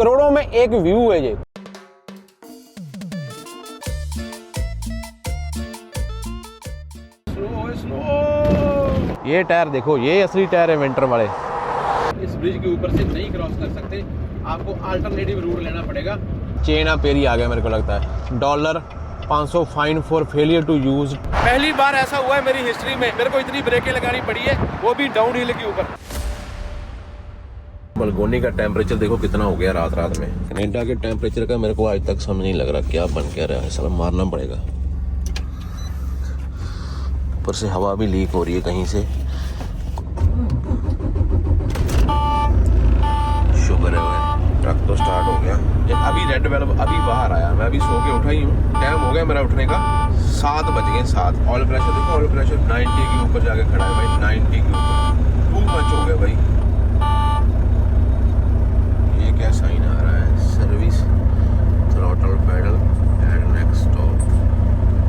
करोड़ों में एक व्यू है ये टायर देखो, ये असली टायर है विंटर वाले। इस ब्रिज के ऊपर से नहीं क्रॉस कर सकते, आपको अल्टरनेटिव रूट लेना पड़ेगा। चेन ऑफ पेरी आ गया मेरे को लगता है। $500 fine for failure to use. पहली बार ऐसा हुआ है मेरी हिस्ट्री में, मेरे को इतनी ब्रेकें लगानी पड़ी है, वो भी डाउन हिल के ऊपर। मलगोनी का टेम्परेचर देखो कितना हो गया रात में। कनाडा के टेम्परेचर का मेरे को आज तक समझ नहीं लग रहा क्या बन क्या रहा है। साला मारना पड़ेगा। ऊपर से हवा भी लीक हो रही है कहीं से। शुगर है, ट्रक तो स्टार्ट हो गया। अभी रेड वेल्व अभी बाहर आया, मैं अभी सो के उठा ही हूँ। टाइम हो गया मेरा उठने का, 7 बज गए 7। ऑयल प्रेशर देखो, ऑयल प्रेशर 90 के ऊपर जाके खड़ा है भाई, 90 के ऊपर। टू मच हो गया भाई। ये क्या साइन आ रहा है? Service, throttle pedal and next stop.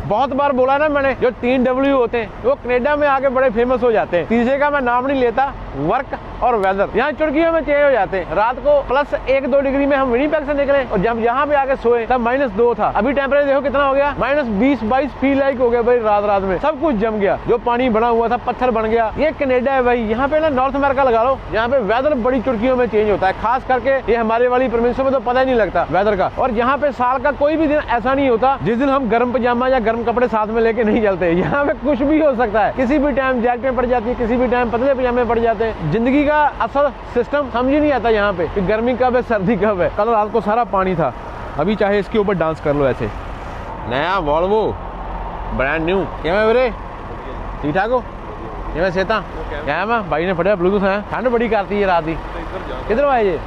बहुत बार बोला ना मैंने, जो 3 W होते हैं वो कनाडा में आके बड़े फेमस हो जाते हैं। तीसरे का मैं नाम नहीं लेता, वर्क और वेदर। यहाँ चुटकियों में चेंज हो जाते हैं। रात को +1-2 डिग्री में हम विनिपेग से निकले और जब यहाँ पे आके सोए तब -2 था। अभी टेम्परेचर देखो कितना हो गया, -20-22 फील लाइक हो गया भाई। रात में सब कुछ जम गया, जो पानी बना हुआ था पत्थर बन गया। ये कनाडा है भाई। यहाँ पे ना नॉर्थ अमेरिका लगा लो, यहाँ पे वेदर बड़ी चुटकियों में चेंज होता है। खास करके ये हमारे वाली प्रोविंसों में तो पता ही नहीं लगता वेदर का। और यहाँ पे साल का कोई भी दिन ऐसा नहीं होता जिस दिन हम गर्म पजामा या गर्म कपड़े साथ में लेके नहीं चलते। यहाँ पे कुछ भी हो सकता है, किसी भी टाइम जैकेट पड़ जाती है, किसी भी टाइम पतले पजामे पड़ जाते हैं। जिंदगी का असल सिस्टम समझ ही नहीं आता यहाँ पे कि गर्मी कब है सर्दी कब है। कल रात को सारा पानी था, अभी चाहे इसके ऊपर डांस कर लो ऐसे। नया वॉल्वो ब्रांड न्यू। क्या मैं वीरे ठीक ठाक हो? ये मैं सेता क्या मैं भाई ने फटिया ब्लूटूथ है। ठंड बड़ी करती है रात ही। किधर आए ये?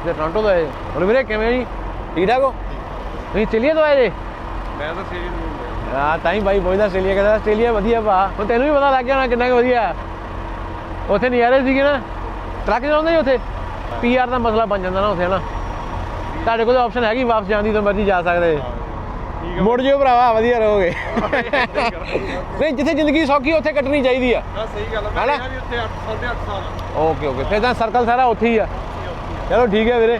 टोरंटो तो आए। और वीरे क्या मैं ठीक ठाक हो? नहीं चलिए तो आए ताई भाई बहुत आस्ट्रेलिया कहता आस्ट्रेलिया वधिया भा। ਹੁਣ ਤੈਨੂੰ ਵੀ ਪਤਾ ਲੱਗ ਗਿਆ ਨਾ ਕਿੰਨਾ ਕੁ ਵਧੀਆ। ਉੱਥੇ ਨਜ਼ਾਰੇ ਸੀਗੇ ਨਾ, ਟਰੱਕ ਚਲਾਉਂਦੇ ਉੱਥੇ। PR ਦਾ ਮਸਲਾ ਬਣ ਜਾਂਦਾ ਨਾ ਉੱਥੇ ਨਾ। ਤੁਹਾਡੇ ਕੋਲ ਆਪਸ਼ਨ ਹੈਗੀ ਵਾਪਸ ਜਾਣ ਦੀ, ਤਾਂ ਮਰਜ਼ੀ ਜਾ ਸਕਦੇ। ਮੁੜ ਜਿਓ ਭਰਾਵਾ, ਵਧੀਆ ਰਹੋਗੇ। ਨਹੀਂ ਜਿੱਥੇ ਜ਼ਿੰਦਗੀ ਸੌਖੀ ਉੱਥੇ ਕੱਟਣੀ ਚਾਹੀਦੀ ਆ। ਸਹੀ ਗੱਲ ਹੈ। ਮੈਂ ਵੀ ਉੱਥੇ 8.5 ਸਾਲ। ਓਕੇ ਫਿਰ ਤਾਂ ਸਰਕਲ ਸਾਰਾ ਉੱਥੇ ਹੀ ਆ। ਚਲੋ ਠੀਕ ਹੈ ਵੀਰੇ।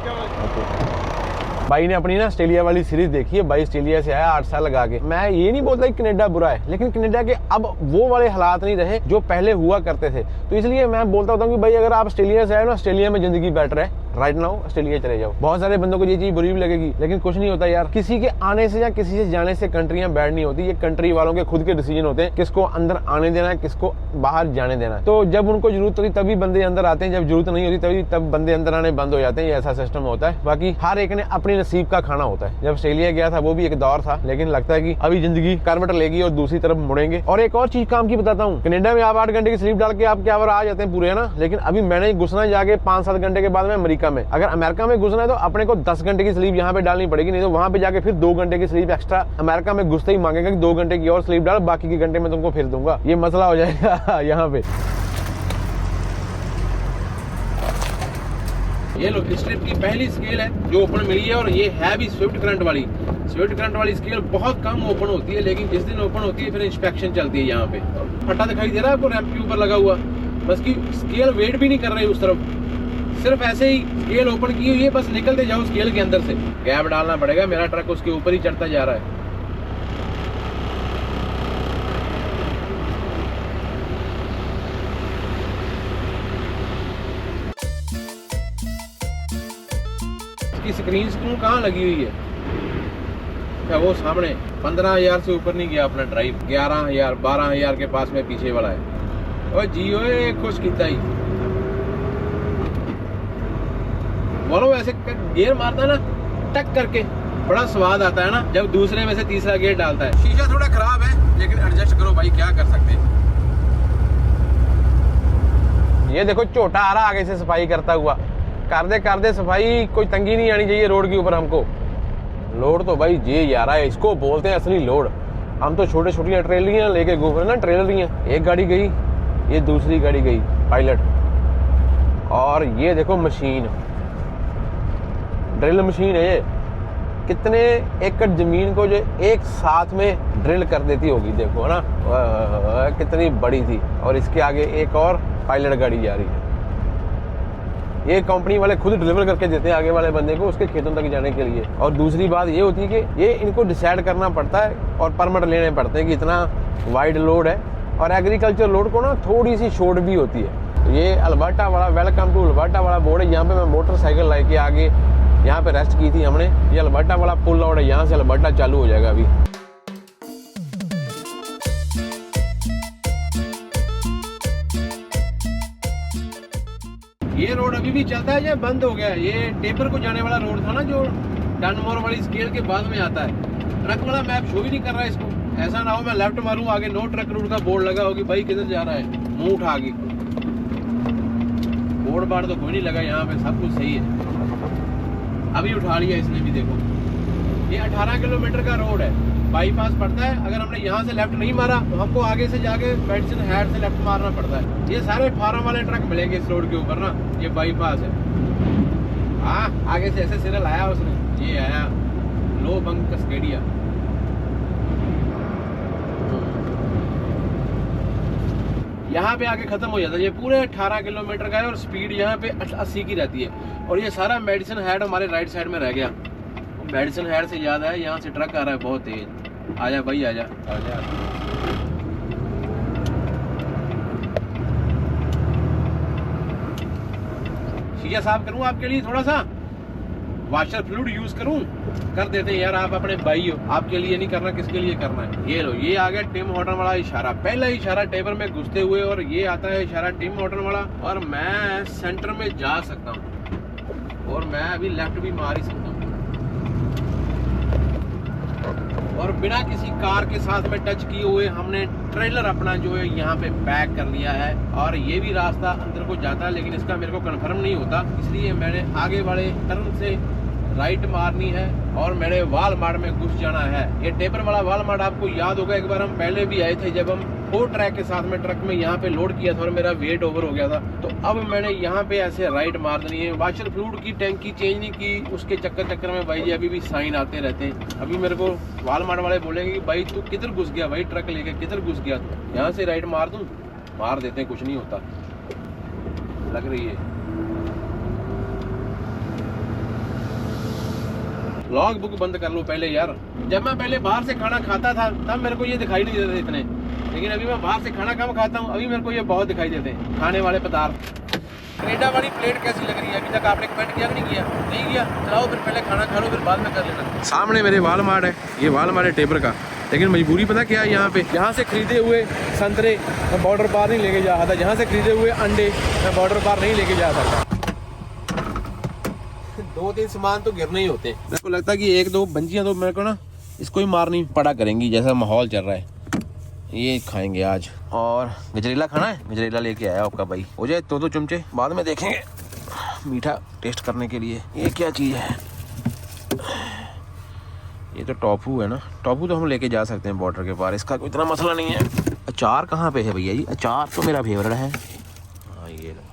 भाई ने अपनी ना ऑस्ट्रेलिया वाली सीरीज देखी है। भाई ऑस्ट्रेलिया से आया 8 साल लगा के। मैं ये नहीं बोलता कि कनाडा बुरा है, लेकिन कनाडा के अब वो वाले हालात नहीं रहे जो पहले हुआ करते थे। तो इसलिए मैं बोलता होता हूँ कि भाई अगर आप ऑस्ट्रेलिया से आए ना, ऑस्ट्रेलिया में जिंदगी बेटर है राइट नाउ, ऑस्ट्रेलिया चले जाओ। बहुत सारे बंदों को ये चीज बुरी भी लगेगी, लेकिन कुछ नहीं होता यार। किसी के आने से या किसी से जाने से कंट्रियां बैड नहीं होती। ये कंट्री वालों के खुद के डिसीजन होते हैं, किसको अंदर आने देना है, किसको बाहर जाने देना है। तो जब उनको जरूरत होती तभी बंदे अंदर आते हैं, जब जरूरत नहीं होती तब बंदे अंदर आने बंद हो जाते हैं। ये ऐसा सिस्टम होता है। बाकी हर एक ने अपने नसीब का खाना होता है। जब ऑस्ट्रेलिया गया था वो भी एक दौर था, लेकिन लगता है कि अभी जिंदगी करवट लेगी और दूसरी तरफ मुड़ेंगे। और एक और चीज काम की बताता हूँ, कनाडा में आप 8 घंटे की स्लीप डाल के आप क्या आ जाते हैं पूरे, है ना। लेकिन अभी मैंने घुसना जाके 5-7 घंटे के बाद में अमेरिका में। अगर अमेरिका में घुसना है तो अपने को 10 घंटे की स्लीप यहाँ पे डालनी पड़ेगी, नहीं तो वहां पे जाके फिर 2 घंटे की स्लीप एक्स्ट्रा अमेरिका में घुसते ही मांगेगा कि 2 घंटे की और स्लीप डाल, बाकी के घंटे में तुमको फिर दूंगा। ये मसला हो जाएगा यहाँ पे। ये लो इस ट्रिप की पहली स्केल है जो ओपन मिली है, और ये है भी स्विफ्ट करंट वाली। स्विफ्ट करंट वाली स्केल बहुत कम ओपन होती है, लेकिन जिस दिन ओपन होती है फिर इंस्पेक्शन चलती है यहाँ पे। फटा दिखाई दे रहा है आपको रैप के ऊपर लगा हुआ, बस की स्केल वेट भी नहीं कर रही उस तरफ, सिर्फ ऐसे ही स्केल ओपन की हुई है, बस निकलते जाओ स्केल के अंदर से। गैप डालना पड़ेगा, मेरा ट्रक उसके ऊपर ही चढ़ता जा रहा है। स्क्रीन स्क्रू कहाँ लगी हुई है? क्या वो सामने 15,000 से ऊपर नहीं गया अपना ड्राइव। 11,000 12,000 के पास में पीछे वाला है। और जियो खुश किता ही बोलो, ऐसे गियर मारता है ना टक करके, बड़ा स्वाद आता है ना जब दूसरे में से तीसरा गियर डालता है। शीशा थोड़ा खराब है, लेकिन एडजस्ट करो भाई, क्या कर सकते हैं। ये देखो छोटा आ रहा आगे से सफाई करता हुआ। कर दे सफाई, कोई तंगी नहीं आनी चाहिए रोड के ऊपर हमको। लोड तो भाई ये यार है, इसको बोलते हैं असली लोड। हम तो छोटे छोटी ट्रेलरियाँ लेके घूम रहे हैं ना, ट्रेलरियाँ। एक गाड़ी गई, ये दूसरी गाड़ी गई पायलट। और ये देखो मशीन, ड्रिल मशीन है ये। कितने एकड़ जमीन को जो एक साथ में ड्रिल कर देती होगी, देखो ना कितनी बड़ी थी। और इसके आगे एक और पायलट गाड़ी जा रही है। ये कंपनी वाले खुद डिलीवर करके देते हैं आगे वाले बंदे को उसके खेतों तक जाने के लिए। और दूसरी बात ये होती है कि ये इनको डिसाइड करना पड़ता है और परमिट लेने पड़ते हैं कि इतना वाइड लोड है। और एग्रीकल्चर लोड को ना थोड़ी सी छोड़ भी होती है। ये अल्बर्टा वाला, वेलकम टू अल्बर्टा वाला बोर्ड है। यहाँ पे मैं मोटरसाइकिल लेके आगे यहाँ पे रेस्ट की थी हमने। ये अल्बर्टा वाला पुल आउट है, यहाँ से अल्बर्टा चालू हो जाएगा अभी। ये रोड अभी भी चलता है या बंद हो गया है? ये टेपर को जाने वाला रोड था ना जो डनमोर वाली स्केल के बाद में आता है। ट्रक वाला मैप शो भी नहीं कर रहा है इसको। ऐसा ना हो मैं लेफ्ट मारूं, आगे नो ट्रक रूट का बोर्ड लगा हो कि भाई किधर जा रहा है, मुंह उठा के। बोर्ड बार तो कोई नहीं लगा यहाँ पे, सब कुछ सही है। अभी उठा लिया इसने भी, देखो। ये 18 किलोमीटर का रोड है, बाईपास पड़ता है। अगर हमने यहाँ से लेफ्ट नहीं मारा तो हमको आगे से जाके मेडिसिन हैड से लेफ्ट मारना पड़ता है। ये सारे फार्म वाले ट्रक मिलेंगे इस रोड के ऊपर ना, ये बाईपास है। हाँ, आगे से ऐसे सिरा लाया उसने। ये आया लो बंग कस्केडिया। यहाँ पे आके खत्म हो जाता है। ये पूरे 18 किलोमीटर का है और स्पीड यहाँ पे 80 की रहती है। और ये सारा मेडिसिन हैड हमारे राइट साइड में रह गया। मेडिसिन हेड से ज्यादा है, यहाँ से ट्रक आ रहा है बहुत तेज। आजा भाई आजा आजा। शीशा साफ करूं आपके लिए, थोड़ा सा वाशर फ्लूइड यूज करूं? कर देते हैं यार, आप अपने भाई हो, आपके लिए नहीं करना, किसके लिए करना है। ये लो, ये आ गया टिम हॉर्टन वाला इशारा। पहला इशारा टेबर में घुसते हुए, और ये आता है इशारा टिम हॉर्टन वाला। और मैं सेंटर में जा सकता हूँ और मैं अभी लेफ्ट भी मार ही सकता हूँ। और बिना किसी कार के साथ में टच किए हुए हमने ट्रेलर अपना जो है यहाँ पे पैक कर लिया है। और ये भी रास्ता अंदर को जाता है, लेकिन इसका मेरे को कंफर्म नहीं होता, इसलिए मैंने आगे वाले टर्न से राइट मारनी है और मेरे वालमार्ट में घुस जाना है। ये टेपर वाला वालमार्ट आपको याद होगा, एक बार हम पहले भी आए थे जब हम 4 ट्रैक के साथ में ट्रक में यहाँ पे लोड किया था और मेरा वेट ओवर हो गया था। तो अब मैंने यहाँ पे ऐसे राइट मार देनी है। वाशर फ्लूइड की टैंकी चेंज नहीं की, उसके चक्कर में भाई जी अभी भी साइन आते रहते हैं। अभी मेरे को वालमार्ट वाले बोलेंगे कि भाई तू किधर घुस गया, भाई ट्रक लेके किधर घुस गया तू? यहाँ से राइट मार दूं? मार देते हैं, कुछ नहीं होता। लग रही है लॉग बुक बंद कर लो पहले यार। जब मैं पहले बाहर से खाना खाता था तब मेरे को ये दिखाई नहीं देते थे इतने, लेकिन अभी मैं बाहर से खाना कम खाता हूँ, अभी मेरे को ये बहुत दिखाई देते हैं खाने वाले पदार्थ। कनेडा वाली प्लेट कैसी लग रही है? अभी तक आपने कमेंट किया कि नहीं किया? नहीं किया? चलाओ फिर, पहले खाना खा लो, फिर बाद में कर लेना। सामने मेरे वालमार्ट है, ये वालमार्ट है टेपर का। लेकिन मजबूरी पता क्या है यहाँ पे, यहाँ से खरीदे हुए संतरे मैं बॉर्डर पार नहीं लेके जा सकता, जहाँ से खरीदे हुए अंडे मैं बॉर्डर पार नहीं लेके जा सकता। 2-3 सामान तो गिरने ही होते हैं। मेरे को लगता है कि 1-2 बंजियां तो मेरे को ना इसको ही मारनी पड़ा करेंगी, जैसा माहौल चल रहा है। ये खाएंगे आज। और गजरेला खाना है, गजरेला लेके आया आपका भाई। हो जाए 2-2 चमचे, बाद में देखेंगे मीठा टेस्ट करने के लिए। ये क्या चीज़ है? ये तो टॉफू है ना। टॉफू तो हम लेके जा सकते हैं बॉर्डर के पार, इसका कोई इतना मसला नहीं है। अचार कहाँ पे है भैया जी? अचार तो मेरा फेवरेट है। हाँ, ये लो।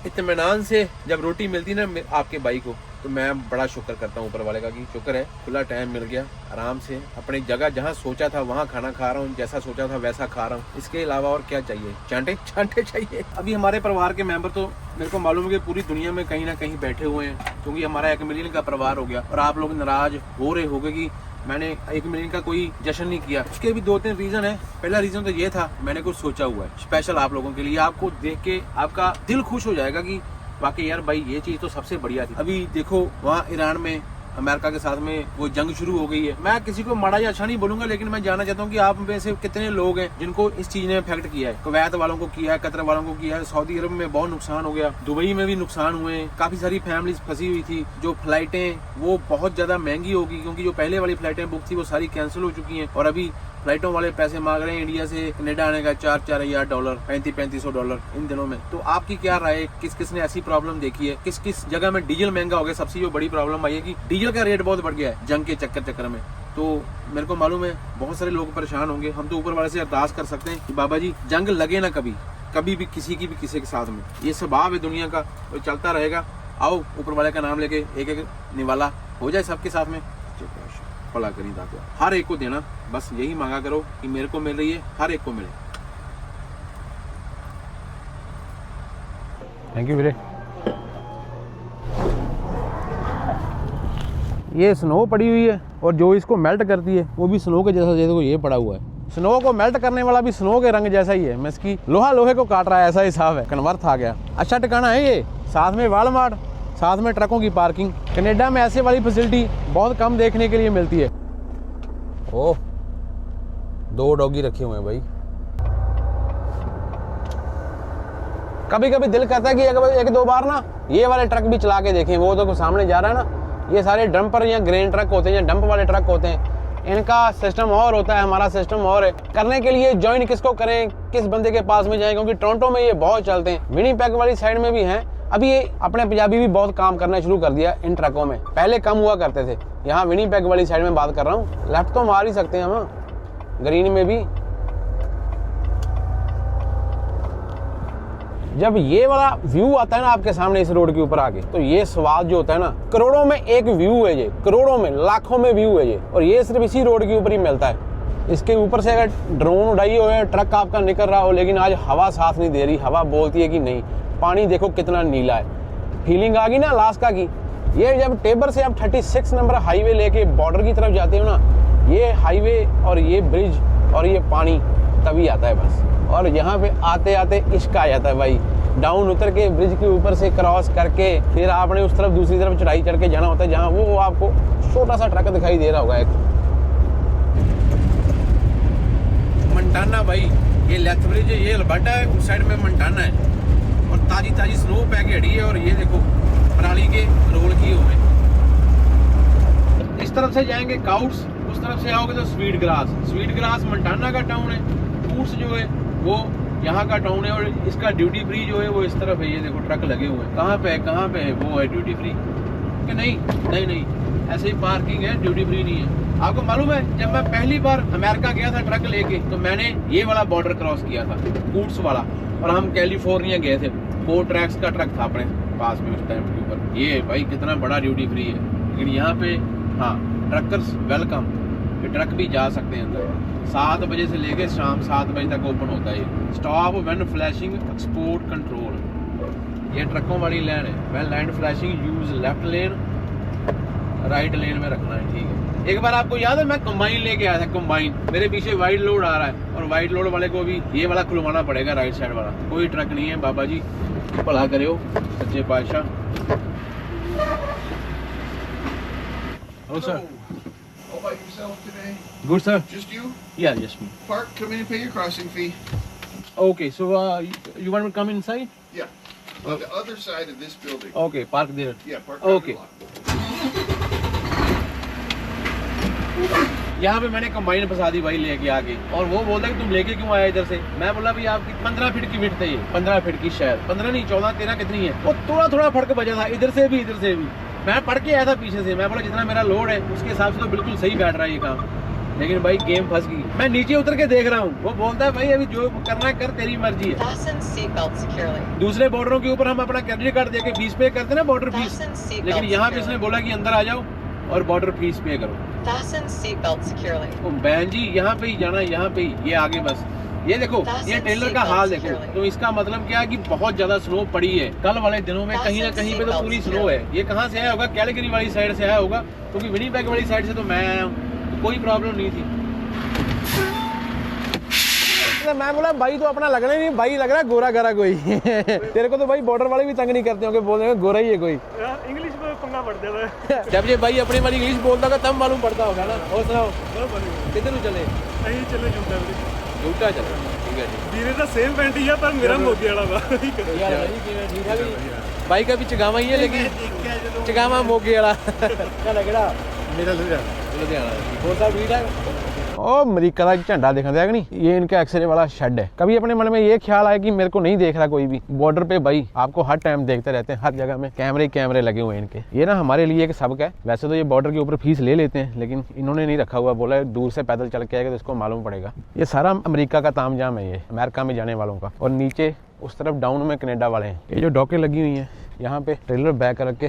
इत्मीनान से जब रोटी मिलती ना आपके भाई को, तो मैं बड़ा शुक्र करता हूँ ऊपर वाले का कि शुक्र है खुला टाइम मिल गया, आराम से अपनी जगह जहाँ सोचा था वहाँ खाना खा रहा हूँ, जैसा सोचा था वैसा खा रहा हूँ। इसके अलावा और क्या चाहिए? चांटे चांटे चाहिए। अभी हमारे परिवार के मेंबर तो मेरे को मालूम है कि पूरी दुनिया में कहीं ना कहीं बैठे हुए हैं, क्योंकि हमारा 1 मिलियन का परिवार हो गया। और आप लोग नाराज हो रहे होंगे कि मैंने 1 मिलियन का कोई जश्न नहीं किया। उसके भी 2-3 रीजन है। पहला रीजन तो ये था, मैंने कुछ सोचा हुआ है स्पेशल आप लोगों के लिए। आपको देख के आपका दिल खुश हो जाएगा कि बाकी यार भाई ये चीज तो सबसे बढ़िया थी। अभी देखो वहाँ ईरान में अमेरिका के साथ में वो जंग शुरू हो गई है। मैं किसी को माड़ा या अच्छा नहीं बोलूंगा, लेकिन मैं जानना चाहता हूँ कि आप में से कितने लोग हैं जिनको इस चीज ने इफेक्ट किया है। कुवैत वालों को किया है, कतर वालों को किया है, सऊदी अरब में बहुत नुकसान हो गया, दुबई में भी नुकसान हुए। काफी सारी फैमिलीज फंसी हुई थी। जो फ्लाइटें वो बहुत ज्यादा महंगी होगी, क्योंकि जो पहले वाली फ्लाइटें बुक थी वो सारी कैंसिल हो चुकी हैं। और अभी फ्लाइटों वाले पैसे मांग रहे हैं इंडिया से कनाडा आने का $4,000, $3,500 इन दिनों में। तो आपकी क्या राय है? किस किस ने ऐसी प्रॉब्लम देखी है? किस किस जगह में डीजल महंगा हो गया? सबसे जो बड़ी प्रॉब्लम आई है कि डीजल का रेट बहुत बढ़ गया है जंग के चक्कर में। तो मेरे को मालूम है बहुत सारे लोग परेशान होंगे। हम तो ऊपर वाले से अरदास कर सकते हैं कि बाबा जी जंग लगे ना कभी भी किसी की भी किसी के साथ में। ये स्वभाव है दुनिया का, तो चलता रहेगा। आओ ऊपर वाले का नाम लेके एक निवाला हो जाए सबके साथ में। भला करी दाता, हर एक को देना, बस यही मांगा करो कि मेरे को मिल रही है, हर एक को मिले। थैंक यू वीरे। ये स्नो पड़ी हुई है और जो इसको मेल्ट करती है वो भी स्नो के जैसा, देखो ये पड़ा हुआ है। स्नो को मेल्ट करने वाला भी स्नो के रंग जैसा ही है। मैं इसकी लोहा लोहे को काट रहा है, ऐसा हिसाब है। कन्वर्ट आ गया। अच्छा ठिकाना है ये, साथ में वालमार्ट, साथ में ट्रकों की पार्किंग। कनाडा में ऐसे वाली फैसिलिटी बहुत कम देखने के लिए मिलती है। ओह, 2 डॉगी रखे हुए हैं भाई। कभी कभी दिल करता है कि एक दो बार ना ये वाले ट्रक भी चला के देखें। वो तो सामने जा रहा है ना, ये सारे डंपर या ग्रेन ट्रक होते हैं या डंप वाले ट्रक होते हैं। इनका सिस्टम और होता है, हमारा सिस्टम और है। करने के लिए ज्वाइन किसको करें, किस बंदे के पास में जाएं, क्योंकि टोरंटो में ये बहुत चलते हैं। विनिपेग वाली साइड में भी हैं। अभी ये अपने पंजाबी भी बहुत काम करना शुरू कर दिया इन ट्रकों में, पहले कम हुआ करते थे। यहाँ विनिपेग वाली साइड में बात कर रहा हूँ। लेफ्ट तो मार ही सकते हैं हम, ग्रीन में भी। जब ये वाला व्यू आता है ना आपके सामने इस रोड के ऊपर आके, तो ये स्वाद जो होता है ना, करोड़ों में एक व्यू है ये, करोड़ों में लाखों में व्यू है ये। और ये सिर्फ इसी रोड के ऊपर ही मिलता है। इसके ऊपर से अगर ड्रोन उड़ाई हो या ट्रक आपका निकल रहा हो, लेकिन आज हवा साथ नहीं दे रही। हवा बोलती है कि नहीं। पानी देखो कितना नीला है। फीलिंग आ गई ना अलास्का की। ये जब टेबर से आप 36 नंबर हाईवे लेके बॉर्डर की तरफ जाते हो ना, ये हाईवे और ये ब्रिज और ये पानी तभी आता है बस। और यहाँ पे आते आते इश्क आ जाता है भाई। डाउन उतर के ब्रिज के ऊपर से क्रॉस करके फिर आपने उस तरफ दूसरी तरफ चढ़ाई चढ़ के जाना होता है, जहाँ वो आपको छोटा सा ट्रक दिखाई दे रहा होगा एक। मंटाना भाई, ये लेथब्रिज है, ये अल्बर्टा है, उस साइड में मंटाना है। और ताजी ताजी स्नो पैक हड़ी है। और ये देखो पराली के रोल किए हुए। इस तरफ से जाएंगे काउट्स, उस तरफ से आओगे तो स्वीट ग्रास। स्वीट ग्रास मंटाना का टाउन है। कूट्स जो है वो यहाँ का टाउन है। और इसका ड्यूटी फ्री जो है वो इस तरफ है। ये देखो ट्रक लगे हुए हैं। कहाँ पे है वो है ड्यूटी फ्री कि नहीं, ऐसे ही पार्किंग है, ड्यूटी फ्री नहीं है। आपको मालूम है, जब मैं पहली बार अमेरिका गया था ट्रक लेके, तो मैंने ये वाला बॉर्डर क्रॉस किया था, कूट्स वाला। और हम कैलिफोर्निया गए थे। 4 ट्रैक्स का ट्रक था अपने पास में उस टाइम के ऊपर। ये भाई कितना बड़ा ड्यूटी फ्री है। लेकिन यहाँ पे हाँ, ट्रकर्स वेलकम, ट्रक भी जा सकते हैं अंदर। 7 बजे से लेके शाम 7 बजे तक ओपन होता है ये। Stop when flashing export control. ये ट्रकों वाली लेन है। When land flashing use left lane, right lane में रखना है, ठीक है। एक बार आपको याद है मैं कंबाइन लेके आया था। कंबाइन, मेरे पीछे वाइड लोड आ रहा है और वाइड लोड वाले को भी ये वाला खुलवाना पड़ेगा, राइट साइड वाला। कोई ट्रक नहीं है, बाबा जी भला करे हो, सच्चे पातशाह। Hello sir. All by yourself today? Good sir. Just you? Yeah, just me. Park, come in and pay your crossing fee. Okay, so you want me to come inside? Yeah. On the other side of this building. Okay, park there. Yeah, park on Okay. the lot. यहाँ पे मैंने combine फंसा दी भाई लेके आके। और वो बोलता है कि तुम लेके क्यों आए इधर से। मैं बोला भाई आपकी 15 फीट की विड्थ है ये, 15 फीट की शायद, 15 नहीं 14 13 कितनी है। वो थोड़ा फर्क बचा था, इधर से भी। मैं पढ़ के आया था पीछे से। मैं बोला जितना मेरा लोड है उसके हिसाब से तो बिल्कुल सही बैठ रहा है ये काम। लेकिन भाई गेम फंस गई। मैं नीचे उतर के देख रहा हूँ, वो बोलता है भाई अभी जो करना है कर, तेरी मर्जी है। Fasten seatbelt securely. दूसरे बॉर्डरों के ऊपर हम अपना क्रेडिट कार्ड देके फीस पे करते ना, बॉर्डर फीस। Fasten seatbelt लेकिन यहाँ पे इसने securely. बोला कि अंदर आ जाओ और बॉर्डर फीस पे करो। Fasten seatbelt securely. तो बहन जी यहाँ पे ही जाना, यहाँ पे ही, ये आगे बस। ये देखो, ये टेलर का हाल देखो। तो इसका मतलब क्या है कि बहुत ज्यादा स्नो पड़ी है। कल वाले दिनों में कहीं ना कहीं पे तो पूरी स्नो है। ये कहाँ से आया होगा? कैलगरी वाली साइड से आया होगा, क्योंकि विनिपेग वाली साइड से तो मैं आया हूँ, तो कोई प्रॉब्लम नहीं थी। मैं बोला भाई तो अपना लगना ही नहीं, भाई लग रहा है गोरा गरा कोई। तेरे को तो भाई बॉर्डर वाले भी तंग नहीं करते होंगे, बोल रहे गोरा ही है कोई। इंग्लिश में पंगा पड़ जाता है। जब ये भाई अपनी वाली इंग्लिश बोलता होगा तब मालूम पड़ता होगा ना। और सुनाओ किधर चले? नहीं चले झूठा झूठा चले, ठीक है जी। ਵੀਰੇ ਦਾ ਸੇਮ ਪੈਂਟ ਹੀ ਆ ਪਰ ਮੇਰਾ ਮੋਗੇ ਵਾਲਾ ਵਾ यार भाई किवें ठीक है भी भाई का भी चगावा ही है, लेकिन चगावा मोगे वाला क्या लगड़ा ਮੇਰਾ ਲੁਧਿਆਣਾ और सब ठीक है। ओ अमेरिका का झंडा देखा था कि नहीं, ये इनका एक्सरे वाला शेड है। कभी अपने मन में ये ख्याल आया कि मेरे को नहीं देख रहा कोई भी। बॉर्डर पे भाई आपको हर टाइम देखते रहते हैं, हर जगह में कैमरे लगे हुए हैं इनके। ये ना हमारे लिए एक सबक है। वैसे तो ये बॉर्डर के ऊपर फीस ले लेते हैं, लेकिन इन्होंने नहीं रखा हुआ। बोला दूर से पैदल चल के आएगा तो इसको मालूम पड़ेगा। ये सारा अमेरिका का तामझाम है, ये अमेरिका में जाने वालों का। और नीचे उस तरफ डाउन में कनाडा वाले हैं। ये जो डॉकें लगी हुई हैं यहाँ पे, ट्रेलर बैक करके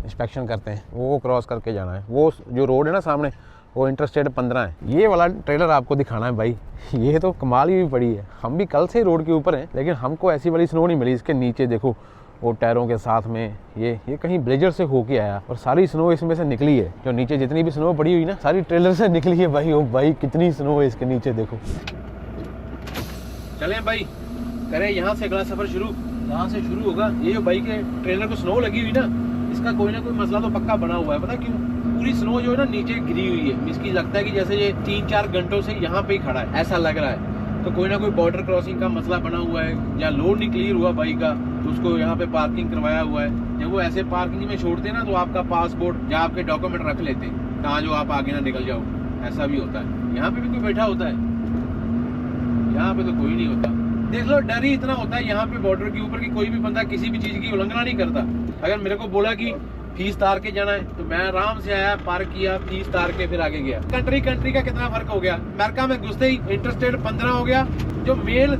इंस्पेक्शन करते हैं, वो क्रॉस करके जाना है। वो जो रोड है ना सामने, वो इंटरस्टेट 15 है। ये वाला ट्रेलर आपको दिखाना है भाई, ये तो कमाल ही पड़ी है। हम भी कल से रोड के ऊपर हैं, लेकिन हमको ऐसी वाली स्नो नहीं मिली। इसके नीचे देखो वो टायरों के साथ में ये कहीं ब्लेजर से होके आया और सारी स्नो इसमें से निकली है। जो नीचे जितनी भी स्नो पड़ी हुई ना सारी ट्रेलर से निकली है भाई। ओ भाई कितनी स्नो है इसके नीचे देखो। चलें भाई, करें यहाँ से अगला सफर शुरू। यहाँ से शुरू होगा। ये जो बाइक है ट्रेलर को स्नो लगी हुई ना, इसका कोई ना कोई मसला तो पक्का बना हुआ है। पता क्यों? पूरी स्नो जो है ना नीचे गिरी हुई है। इसकी लगता है कि जैसे ये 3-4 घंटों से यहाँ पे ही खड़ा है, ऐसा लग रहा है। तो कोई ना कोई बॉर्डर क्रॉसिंग का मसला बना हुआ है, या लोड नहीं क्लियर हुआ बाइक का, तो उसको यहाँ पे पार्किंग करवाया हुआ है। जब वो ऐसे पार्किंग में छोड़ते ना तो आपका पासपोर्ट या आपके डॉक्यूमेंट रख लेते हैं, कहाँ जो आप आगे ना निकल जाओ। ऐसा भी होता है। यहाँ पे भी कोई बैठा होता है? यहाँ पे तो कोई नहीं होता। देख लो, डर ही इतना होता है यहाँ पे बॉर्डर के ऊपर कि कोई भी बंदा किसी भी चीज की उल्लंघना नहीं करता। अगर मेरे को बोला कि फीस तार के जाना है तो मैं आराम से आया, पार्क किया, फीस तार के फिर आगे गया। कंट्री का कितना फर्क हो गया। अमेरिका में घुसते ही इंटरस्टेट 15 हो गया। जो मेन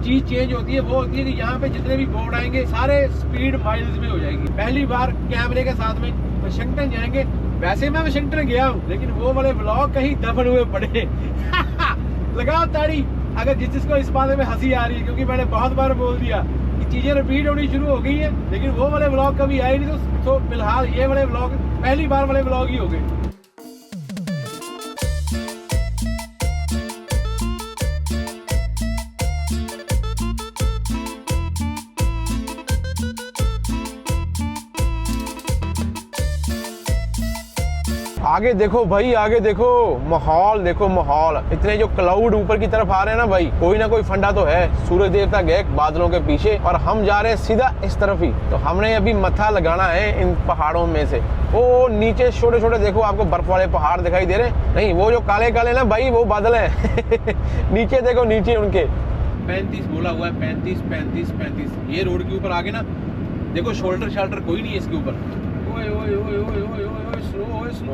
चीज चेंज होती है वो होती है कि यहाँ पे जितने भी बोर्ड आएंगे सारे स्पीड माइल्स में हो जाएगी। पहली बार कैमरे के साथ में वाशिंगटन जाएंगे। वैसे मैं वाशिंगटन गया हूँ, लेकिन वो वाले व्लॉग कहीं दफन हुए पड़े। लगाओ ताड़ी अगर जिसको इस बारे में हंसी आ रही है, क्योंकि मैंने बहुत बार बोल दिया कि चीजें रिपीट होनी शुरू हो गई है, लेकिन वो वाले व्लॉग कभी आए नहीं। तो फिलहाल ये वाले व्लॉग पहली बार वाले व्लॉग ही हो गए। आगे देखो भाई, आगे देखो, माहौल देखो, माहौल। इतने जो क्लाउड ऊपर की तरफ आ रहे हैं ना भाई, कोई ना कोई फंडा तो है। सूरज देवता गए बादलों के पीछे और हम जा रहे हैं सीधा इस तरफ ही। तो हमने अभी मत्था लगाना है इन पहाड़ों में से। वो नीचे छोटे छोटे देखो आपको बर्फ वाले पहाड़ दिखाई दे रहे हैं। नहीं, वो जो काले काले ना भाई वो बादल है। नीचे देखो, नीचे उनके 35 बोला हुआ है। 35। ये रोड के ऊपर आगे ना देखो, शोल्डर शाल्डर कोई नहीं है इसके ऊपर। ओए ओए ओए ओए ओए ओए, स्लो।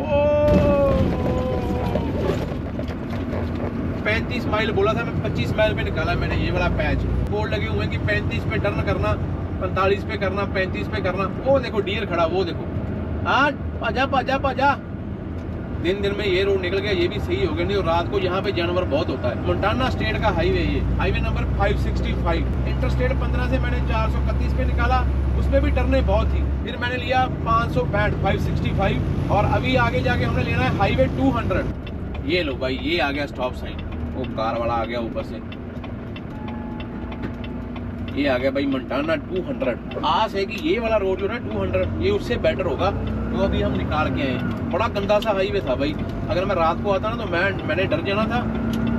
35 माइल बोला था मैं, 25 माइल पे निकाला मैंने। ये वाला पैच बोर्ड लगे हुए हैं कि 35 पे टर्न करना, 45 पे करना, 35 पे करना। वो देखो डियर खड़ा, वो देखो। हाँ, पाजा। दिन में ये रोड निकल गया, ये भी सही हो गया। नहीं तो रात को यहाँ पे जानवर बहुत होता है। मोंटाना स्टेट का हाईवे, ये हाईवे नंबर 565। इंटरस्टेट 15 से मैंने 431 पे निकाला, उसमें भी टर्ने बहुत थी। फिर मैंने लिया 565 565 और अभी आगे जाके हमने लेना है हाईवे 200। ये लो भाई, ये आ गया स्टॉप साइन। वो कार वाला आ गया ऊपर से। ये आ गया भाई मोंटाना 200। आस है कि ये वाला रोड जो ना 200 ये उससे बेटर होगा। तो अभी हम निकाल के आए। बड़ा गंदा सा हाईवे था भाई। अगर मैं रात को आता ना तो मैंने डर जाना था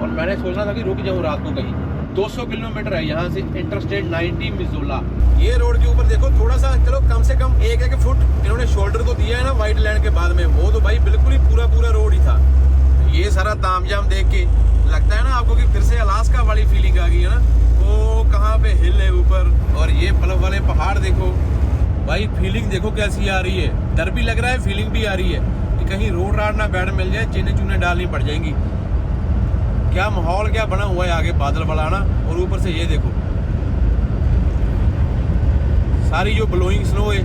और मैंने सोचना था कि रुक जाऊँ रात को कहीं। 200 किलोमीटर है यहाँ से इंटरस्टेट 90 मिज़ोला। ये रोड के ऊपर देखो, थोड़ा सा चलो कम से कम 1 फुट इन्होंने शोल्डर को दिया है ना व्हाइट लैंड के बाद में। वो तो भाई बिल्कुल ही पूरा रोड ही था। ये सारा तामझाम देख के लगता है ना आपको कि फिर से अलास्का वाली फीलिंग आ गई है ना। वो कहाँ पे हिल है ऊपर, और ये बर्फ वाले पहाड़ देखो भाई। फीलिंग देखो कैसी आ रही है। डर भी लग रहा है, फीलिंग भी आ रही है कि कहीं रोड राड ना बैठ मिल जाए, चीने चूने डालनी पड़ जाएंगी। क्या माहौल क्या बना हुआ है आगे बादल वाला ना। और ऊपर से ये देखो सारी जो ब्लोइंग स्नो है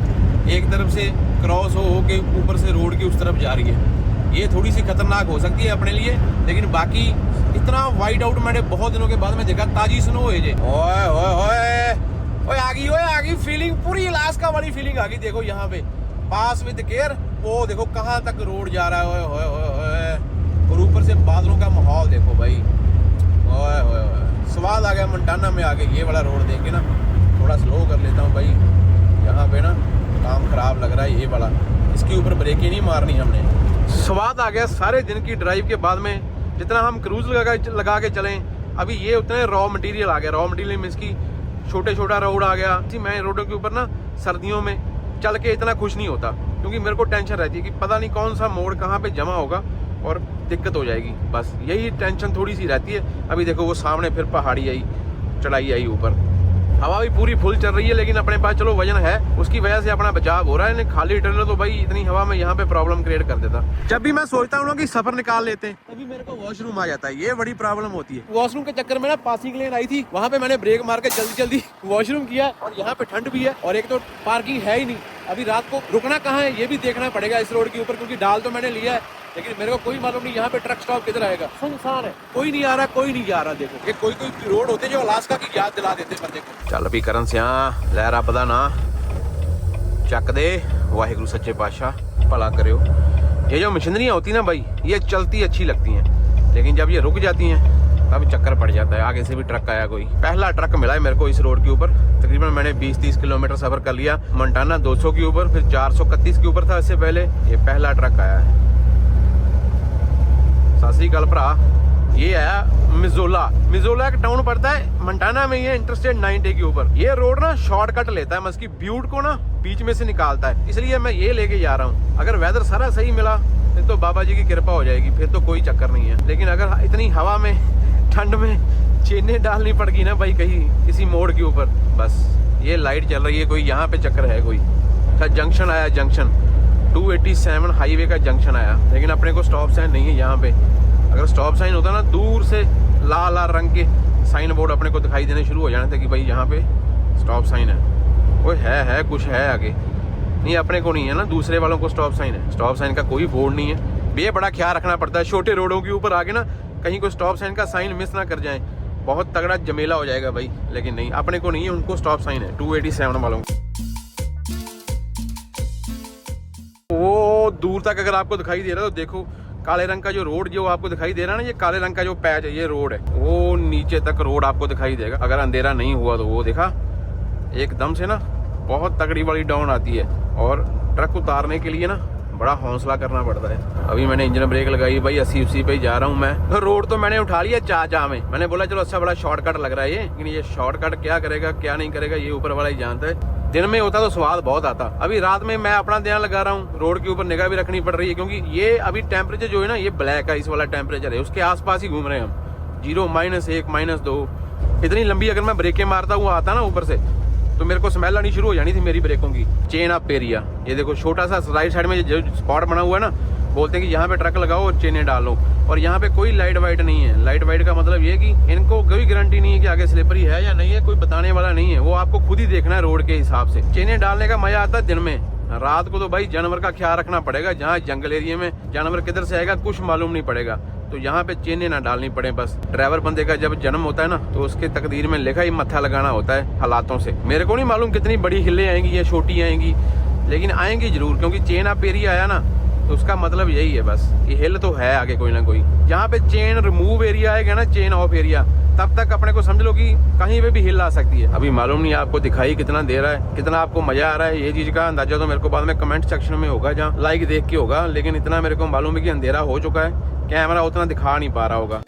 एक तरफ से क्रॉस हो के ऊपर से रोड की उस तरफ जा रही है। ये थोड़ी सी खतरनाक हो सकती है अपने लिए, लेकिन बाकी इतना वाइट आउट मैंने बहुत दिनों के बाद में देखा। ताजी स्नो है जे। ओए ओए ओए आ गई फीलिंग, पूरी अलास्का वाली फीलिंग आ गई। देखो यहाँ पे पास विद केयर, वो देखो कहाँ तक रोड जा रहा है। ओए ओए ओए, और ऊपर से बादलों का माहौल देखो भाई। ओए ओए ओए, स्वाद आ गया मोंटाना में आगे। ये वाला रोड देख के ना थोड़ा स्लो कर लेता हूँ भाई। यहाँ पे ना काम खराब लग रहा है ये वाला। इसके ऊपर ब्रेकें नहीं मारनी हमने। स्वाद आ गया सारे दिन की ड्राइव के बाद में। जितना हम क्रूज लगा के चलें, अभी ये उतने रॉ मटेरियल आ गया। रॉ मटेरियल मीन्स की छोटा रोड आ गया। मैं रोडों के ऊपर ना सर्दियों में चल के इतना खुश नहीं होता, क्योंकि मेरे को टेंशन रहती है कि पता नहीं कौन सा मोड़ कहाँ पे जमा होगा और दिक्कत हो जाएगी। बस यही टेंशन थोड़ी सी रहती है। अभी देखो वो सामने फिर पहाड़ी आई, चढ़ाई आई ऊपर। हवा भी पूरी फुल चल रही है, लेकिन अपने पास चलो वजन है, उसकी वजह से अपना बचाव हो रहा है। खाली ट्रेलर तो भाई इतनी हवा में यहाँ पे प्रॉब्लम क्रिएट कर देता। जब भी मैं सोचता हूँ ना कि सफर निकाल लेते हैं, तभी मेरे को वॉशरूम आ जाता है। ये बड़ी प्रॉब्लम होती है। वॉशरूम के चक्कर में ना पासिंग लेन आई थी, वहाँ पे मैंने ब्रेक मार के जल्दी वॉशरूम किया। और यहाँ पे ठंड भी है और एक तो पार्किंग है ही नहीं। अभी रात को रुकना कहाँ है ये भी देखना पड़ेगा इस रोड के ऊपर, क्योंकि डाल तो मैंने लिया है, लेकिन मेरे को कोई मालूम नहीं यहाँ पे ट्रक स्टॉप किधर आएगा। सुनसान है, कोई नहीं आ रहा, कोई नहीं जा रहा। देखो ये कोई रोड होते जो अलास्का की याद दिला देते बंदे को। चल अभी करन से लहरा पता ना ਚੱਕ ਦੇ वाहिगुरु सच्चे पातशाह भला करो। ये जो मशीनरियाँ होती ना भाई, ये चलती अच्छी लगती हैं, लेकिन जब ये रुक जाती हैं तब चक्कर पड़ जाता है। आगे से भी ट्रक आया कोई, पहला ट्रक मिला है मेरे को इस रोड के ऊपर। तकरीबन मैंने 20-30 किलोमीटर सफर कर लिया। मंटाना 200 के ऊपर, फिर 431 के ऊपर था इससे पहले। ये पहला ट्रक आया है। सत श्री अकाल भरा। ये आया मिजोला एक टाउन पड़ता है मंटाना में, ये इंटरस्टेट 90 के ऊपर। ये रोड ना शॉर्टकट लेता है, मस्की ब्यूट को ना बीच में से निकालता है, इसलिए मैं ये लेके जा रहा हूँ। अगर वेदर सारा सही मिला फिर तो बाबा जी की कृपा हो जाएगी, फिर तो कोई चक्कर नहीं है। लेकिन अगर इतनी हवा में ठंड में चेनें डालनी पड़गी ना भाई कहीं किसी मोड़ के ऊपर, बस ये लाइट चल रही है, कोई यहाँ पे चक्कर है कोई। अच्छा जंक्शन आया, जंक्शन 287 हाईवे का जंक्शन आया, लेकिन अपने को स्टॉप साइन नहीं है यहाँ पे। अगर स्टॉप साइन होता ना, दूर से लाल लाल रंग के साइन बोर्ड अपने को दिखाई देने शुरू हो जाने थे कि भाई यहाँ पे स्टॉप साइन है। कोई है कुछ है आगे, नहीं अपने को नहीं है ना, दूसरे वालों को स्टॉप साइन है। स्टॉप साइन का कोई बोर्ड नहीं है। ये बड़ा ख्याल रखना पड़ता है छोटे रोडों के ऊपर आगे ना, कहीं कोई स्टॉप साइन का साइन मिस ना कर जाए, बहुत तगड़ा जमेला हो जाएगा भाई। लेकिन नहीं, अपने को नहीं है, उनको स्टॉप साइन है 287 वालों को। वो दूर तक अगर आपको दिखाई दे रहा है तो देखो काले रंग का जो रोड जो आपको दिखाई दे रहा है ना, ये काले रंग का जो पैच है, ये रोड है, वो नीचे तक रोड आपको दिखाई देगा। अगर अंधेरा नहीं हुआ तो वो देखा एकदम से ना बहुत तगड़ी वाली डाउन आती है, और ट्रक उतारने के लिए ना बड़ा हौसला करना पड़ता है। अभी मैंने इंजन ब्रेक लगाई भाई, 80 पे ही जा रहा हूँ मैं। तो रोड तो मैंने उठा लिया चा में, मैंने बोला चलो अच्छा बड़ा शॉर्टकट लग रहा है ये, लेकिन ये शॉर्टकट क्या करेगा क्या नहीं करेगा ये ऊपर वाला ही जानता है। दिन में होता तो स्वाद बहुत आता। अभी रात में मैं अपना ध्यान लगा रहा हूँ, रोड के ऊपर निगाह भी रखनी पड़ रही है, क्योंकि ये अभी टेम्परेचर जो है ना, ये ब्लैक आइस वाला टेम्परेचर है, उसके आसपास ही घूम रहे हैं हम। 0, -1, -2 इतनी लंबी अगर मैं ब्रेकें मारता हुआ आता ना ऊपर से तो मेरे को स्मेल आनी शुरू हो जानी थी मेरी ब्रेकों की। चेन ऑफ एरिया, ये देखो छोटा सा राइट साइड में जो स्पॉट बना हुआ है ना, बोलते हैं कि यहाँ पे ट्रक लगाओ और चेनें डालो, और यहाँ पे कोई लाइट वाइट नहीं है। लाइट वाइट का मतलब ये कि इनको कोई गारंटी नहीं है कि आगे स्लिपरी है या नहीं है, कोई बताने वाला नहीं है, वो आपको खुद ही देखना है रोड के हिसाब से। चेनें डालने का मजा आता है दिन में, रात को तो भाई जानवर का ख्याल रखना पड़ेगा। जहाँ जंगल एरिया में जानवर किधर से आएगा कुछ मालूम नहीं पड़ेगा, तो यहाँ पे चेनें ना डालनी पड़े बस। ड्राइवर बंदे का जब जन्म होता है ना, तो उसके तकदीर में लिखा ही मत्था लगाना होता है हालातों से। मेरे को नहीं मालूम कितनी बड़ी हिलें आएंगी या छोटी आएंगी, लेकिन आएंगी जरूर, क्योंकि चेन ऑफ एरिया आया ना तो उसका मतलब यही है बस कि हिल तो है आगे कोई ना कोई। जहाँ पे चेन रिमूव एरिया आएगा ना, चेन ऑफ एरिया, तब तक अपने को समझ लो कि कहीं पे भी हिल आ सकती है। अभी मालूम नहीं आपको दिखाई कितना दे रहा है, कितना आपको मजा आ रहा है, ये चीज का अंदाजा तो मेरे को बाद में कमेंट सेक्शन में होगा, जहाँ लाइक देख के होगा। लेकिन इतना मेरे को मालूम है कि अंधेरा हो चुका है, कैमरा उतना दिखा नहीं पा रहा होगा।